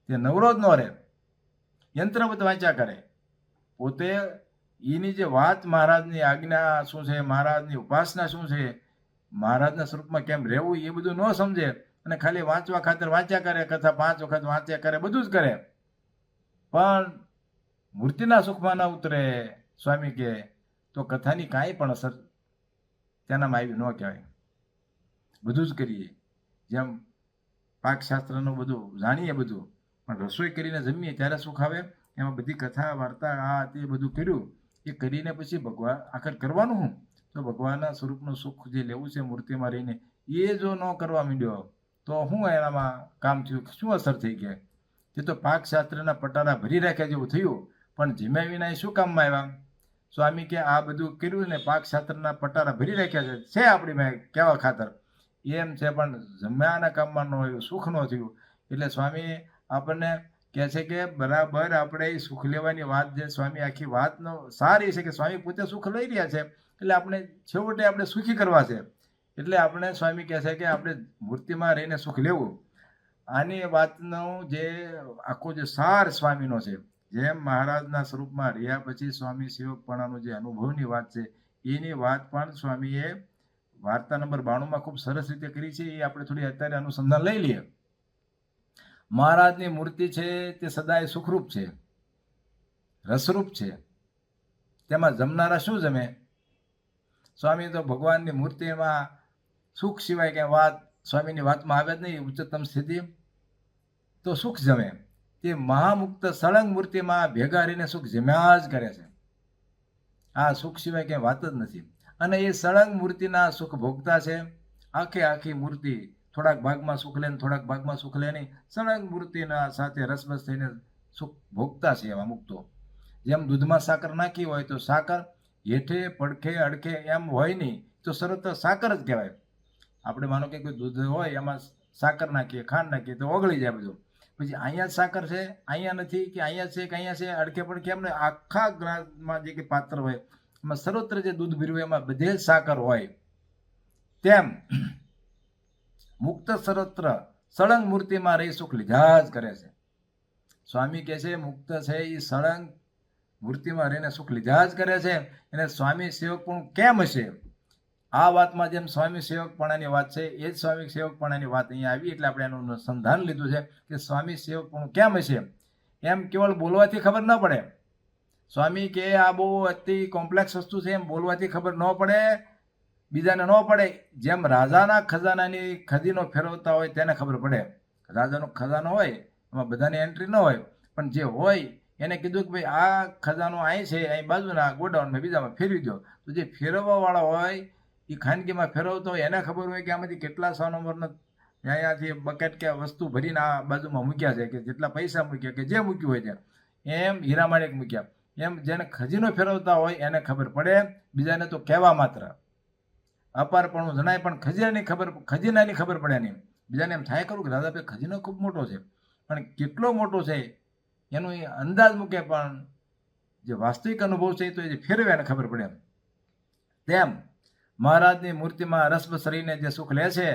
તે નવરો જ ન રહે, યંત્રવત વાંચ્યા કરે. પોતે એની જે વાત, મહારાજની આજ્ઞા શું છે, મહારાજની ઉપાસના શું છે, મહારાજના સ્વરૂપમાં કેમ રહેવું, એ બધું ન સમજે અને ખાલી વાંચવા ખાતર વાંચ્યા કરે, કથા 5 વખત વાંચ્યા કરે, બધું જ કરે, પણ મૂર્તિના સુખમાં ના ઉતરે. સ્વામી કે તો કથાની કાંઈ પણ અસર તેનામાં આવી ન કહેવાય. બધું જ કરીએ, જેમ પાકશાસ્ત્રનું બધું જાણીએ બધું, પણ રસોઈ કરીને જમીએ ત્યારે સુખ આવે. એમાં બધી કથા વાર્તા આ તે બધું કર્યું, એ કરીને પછી ભગવાન આખર કરવાનું હું તો ભગવાનના સ્વરૂપનું સુખ જે લેવું છે મૂર્તિમાં રહીને, એ જો ન કરવા માંડ્યો તો શું એનામાં કામ થયું, શું અસર થઈ ગઈ? તે તો પાકશાસ્ત્રના પટારા ભરી રાખ્યા જેવું થયું, પણ જીમ્યા વિના એ શું કામમાં આવ્યા? સ્વામી કે આ બધું કર્યું ને પાકશાસ્ત્રના પટારા ભરી રાખ્યા છે આપણી મેં કેવા ખાતર એમ છે, પણ જમ્યાના કામમાં ન હોય, સુખ ન થયું. એટલે સ્વામી આપણને કહે છે કે બરાબર આપણે એ સુખ લેવાની વાત, જે સ્વામી આખી વાતનો સાર એ છે કે સ્વામી પોતે સુખ લઈ રહ્યા છે, એટલે આપણે છેવટે આપણે સુખી કરવા છે. એટલે આપણે સ્વામી કહે છે કે આપણે મૂર્તિમાં રહીને સુખ લેવું. આની વાતનો જે આખો જે સાર સ્વામીનો છે, જેમ મહારાજના સ્વરૂપમાં રહ્યા પછી સ્વામી સેવકપણાનું જે અનુભવની વાત છે, એની વાત પણ સ્વામીએ વાર્તા નંબર 92માં ખૂબ સરસ રીતે કરી છે. એ આપણે થોડી અત્યારે અનુસંધાન લઈ લઈએ. મહારાજની મૂર્તિ છે તે સદાય સુખરૂપ છે, રસરૂપ છે. તેમાં જમનારા શું જમે? સ્વામી તો ભગવાનની મૂર્તિમાં સુખ સિવાય ક્યાંય વાત સ્વામીની વાતમાં આવે જ નહીં. ઉચ્ચતમ સ્થિતિ તો સુખ જમે, તે મહામુક્ત સળંગ મૂર્તિમાં ભેગા રહીને સુખ જમ્યા જ કરે છે. આ સુખ સિવાય ક્યાંય વાત જ નથી. અને એ સળંગ મૂર્તિના સુખ ભોગતા છે. આખે આખી મૂર્તિ થોડાક ભાગમાં સુખ લે, થોડાક ભાગમાં સુખ લે નહીં, સળંગ મૂર્તિના સાથે રસબસ થઈને સુખ ભોગતા છે એવા મુક્તો. જેમ દૂધમાં સાકર નાખી હોય તો સાકર હેઠે પડખે અડખે એમ હોય નહીં, તો શરત સાકર જ કહેવાય. આપણે માનો કે કોઈ દૂધ હોય એમાં સાકર નાખીએ, ખાંડ નાખીએ તો ઓગળી જાય બધું. પછી અહીંયા સાકર છે, અહીંયા નથી, કે અહીંયા છે કે અહીંયા છે, અડખે પડખે એમને આખા ગ્લાસમાં જે કે પાત્ર હોય એમાં સર્વત્ર જે દૂધ ભર્યું એમાં બધે જ સાકર હોય. તેમ મુક્ત સર્વત્ર સળંગ મૂર્તિમાં રહી સુખ લીધા જ કરે છે. સ્વામી કહે છે મુક્ત છે એ સળંગ મૂર્તિમાં રહીને સુખ લીધા જ કરે છે. એને સ્વામી સેવકપણું કેમ હશે? આ વાતમાં જેમ સ્વામી સેવકપણાની વાત છે એ જ સ્વામી સેવકપણાની વાત અહીંયા આવી, એટલે આપણે એનું સંધાન લીધું છે કે સ્વામી સેવકપણું કેમ હશે. એમ કેવળ બોલવાથી ખબર ન પડે. સ્વામી કે આ બહુ અતિ કોમ્પ્લેક્સ વસ્તુ છે એમ બોલવાથી ખબર ન પડે, બીજાને ન પડે. જેમ રાજાના ખજાનાની ખજીનો ફેરવતા હોય તેને ખબર પડે. રાજાનો ખજાનો હોય એમાં બધાની એન્ટ્રી ન હોય, પણ જે હોય એને કીધું કે ભાઈ આ ખજાનો અહીં છે, અહીં બાજુના ગોડાઉનમાં બીજામાં ફેરવી દો. તો જે ફેરવવાવાળો હોય એ ખાનગીમાં ફેરવતો હોય એને ખબર હોય કે આમાંથી કેટલા 100 નંબરનો અહીંયાથી બકેટ કે વસ્તુ ભરીને આ બાજુમાં મૂક્યા છે, કે જેટલા પૈસા મૂક્યા કે જે મૂક્યું હોય છે એમ હીરા માણેક મૂક્યા. એમ જેને ખજીનો ફેરવતા હોય એને ખબર પડે, બીજાને તો કહેવા માત્ર અપારપણું જણાય, પણ ખજીનાની ખબર પડે નહીં. બીજાને એમ થાય ખરું કે દાદાભાઈ ખજીનો ખૂબ મોટો છે, પણ કેટલો મોટો છે એનો એ અંદાજ મૂકે, પણ જે વાસ્તવિક અનુભવ છે તો એ ફેરવે એને ખબર પડે. તેમ મહારાજની મૂર્તિમાં રસબસ રહીને જે સુખ લે છે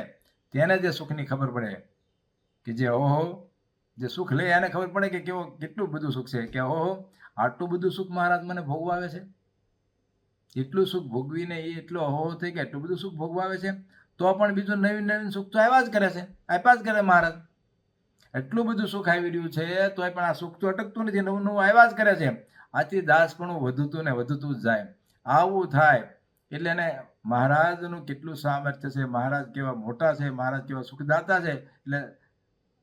તેને જે સુખની ખબર પડે, કે જે ઓહો જે સુખ લે એને ખબર પડે કે કેટલું બધું સુખ છે, કે ઓહો આટલું બધું સુખ મહારાજ મને ભોગવાવે છે. એટલું સુખ ભોગવીને એ એટલો અહો થઈ ગયા, એટલું બધું સુખ ભોગવાવે છે, તો પણ બીજું નવીન નવીન સુખ તો આવ્યા જ કરે છે, આપ્યા જ કરે મહારાજ. એટલું બધું સુખ આવી રહ્યું છે તોય પણ આ સુખ તો અટકતું નથી, નવું નવું આવ્યા જ કરે છે. આથી દાસપણું વધતું ને વધતું જ જાય. આવું થાય એટલે એને મહારાજનું કેટલું સામર્થ્ય છે, મહારાજ કેવા મોટા છે, મહારાજ કેવા સુખદાતા છે, એટલે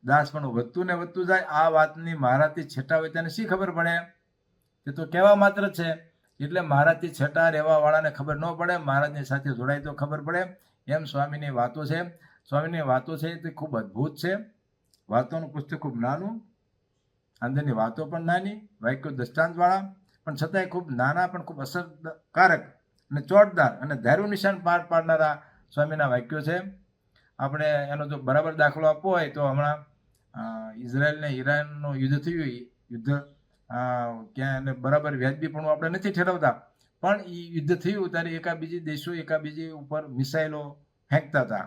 દાસપણું વધતું ને વધતું જાય. આ વાતની મહારાજથી છેટા હોય તેને શી ખબર પડે? તે તો કહેવા માત્ર જ છે. એટલે મહારાજથી છેટા રહેવા વાળાને ખબર ન પડે, મહારાજની સાથે જોડાય તો ખબર પડે. એમ સ્વામીની વાતો છે. સ્વામીની વાતો છે તે ખૂબ અદ્ભુત છે. વાતોનું પુસ્તક ખૂબ નાનું, અંદરની વાતો પણ નાની, વાક્યો દ્રષ્ટાંતવાળા, પણ છતાંય ખૂબ નાના પણ ખૂબ અસરકારક અને ચોટદાર અને ધાર્યું નિશાન પાર પાડનારા સ્વામીના વાક્યો છે. આપણે એનો જો બરાબર દાખલો આપવો હોય તો હમણાં ઇઝરાયલ ને ઈરાનનું યુદ્ધ થયું. યુદ્ધ ક્યાં એને બરાબર વ્યાજબીપણું આપણે નથી ઠેરવતા, પણ એ યુદ્ધ થયું ત્યારે એકાબીજી દેશો એકાબીજી ઉપર મિસાઇલો ફેંકતા હતા,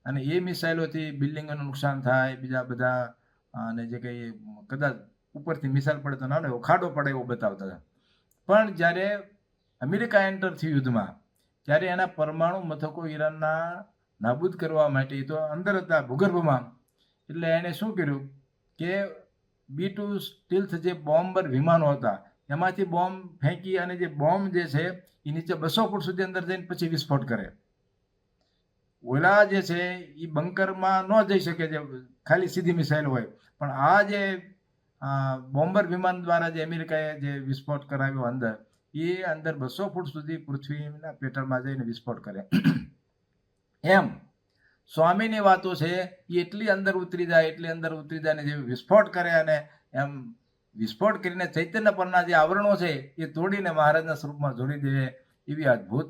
અને એ મિસાઇલોથી બિલ્ડિંગોનું નુકસાન થાય, બીજા બધા અને જે કંઈ કદાચ ઉપરથી મિસાઇલ પડે તો નાનો એવો ખાડો પડે એવું બતાવતા હતા. પણ જ્યારે અમેરિકા એન્ટર થયું યુદ્ધમાં, ત્યારે એના પરમાણુ મથકો ઈરાનના નાબૂદ કરવા માટે તો અંદર હતા ભૂગર્ભમાં. એટલે એણે શું કર્યું કે B-2 સ્ટીલ્થ જે બોમ્બર વિમાનો હતા એમાંથી બોમ્બ ફેંકી, અને જે બોમ્બ જે છે એ નીચે 200 ફૂટ સુધી અંદર જઈને પછી વિસ્ફોટ કરે. ઓલા જે છે એ બંકરમાં ન જઈ શકે, જે ખાલી સીધી મિસાઇલ હોય, પણ આ જે બોમ્બર વિમાન દ્વારા જે અમેરિકાએ જે વિસ્ફોટ કરાવ્યો અંદર, એ અંદર 200 ફૂટ સુધી પૃથ્વીના પેટર્નમાં જઈને વિસ્ફોટ કરે. એમ સ્વામીની વાતો છે એ એટલી અંદર ઉતરી જાય, એટલી અંદર ઉતરી જાય, ને જે વિસ્ફોટ કરે, અને એમ વિસ્ફોટ કરીને ચૈતન્ય પરના જે આવરણો છે એ તોડીને મહારાજના સ્વરૂપમાં જોડી દે એવી અદ્ભુત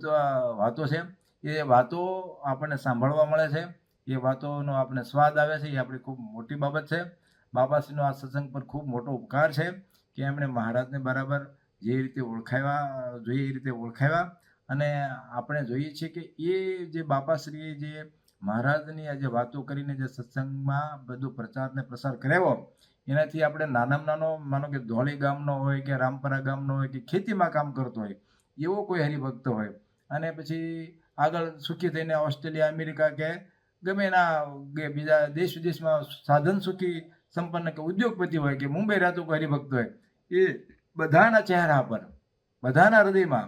વાતો છે. એ વાતો આપણને સાંભળવા મળે છે, એ વાતોનો આપણે સ્વાદ આવે છે, એ આપણી ખૂબ મોટી બાબત છે. બાબાશ્રીનો આ સત્સંગ પર ખૂબ મોટો ઉપકાર છે કે એમણે મહારાજને બરાબર જે રીતે ઓળખાવ્યા જોઈએ એ રીતે ઓળખાવ્યા. અને આપણે જોઈએ છીએ કે એ જે બાપાશ્રીએ જે મહારાજની આ જે વાતો કરીને જે સત્સંગમાં બધો પ્રચાર ને પ્રસાર કરાવ્યો, એનાથી આપણે નાનામાં નાનો માનો કે ધોળી ગામનો હોય કે રામપરા ગામનો હોય કે ખેતીમાં કામ કરતો હોય એવો કોઈ હરિભક્ત હોય, અને પછી આગળ સુખી થઈને ઓસ્ટ્રેલિયા, અમેરિકા કે ગમે એના બીજા દેશ વિદેશમાં સાધન સુખી સંપન્ન કે ઉદ્યોગપતિ હોય કે મુંબઈ રહેતો કોઈ હરિભક્ત હોય, એ બધાના ચહેરા પર, બધાના હૃદયમાં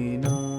નારાયણ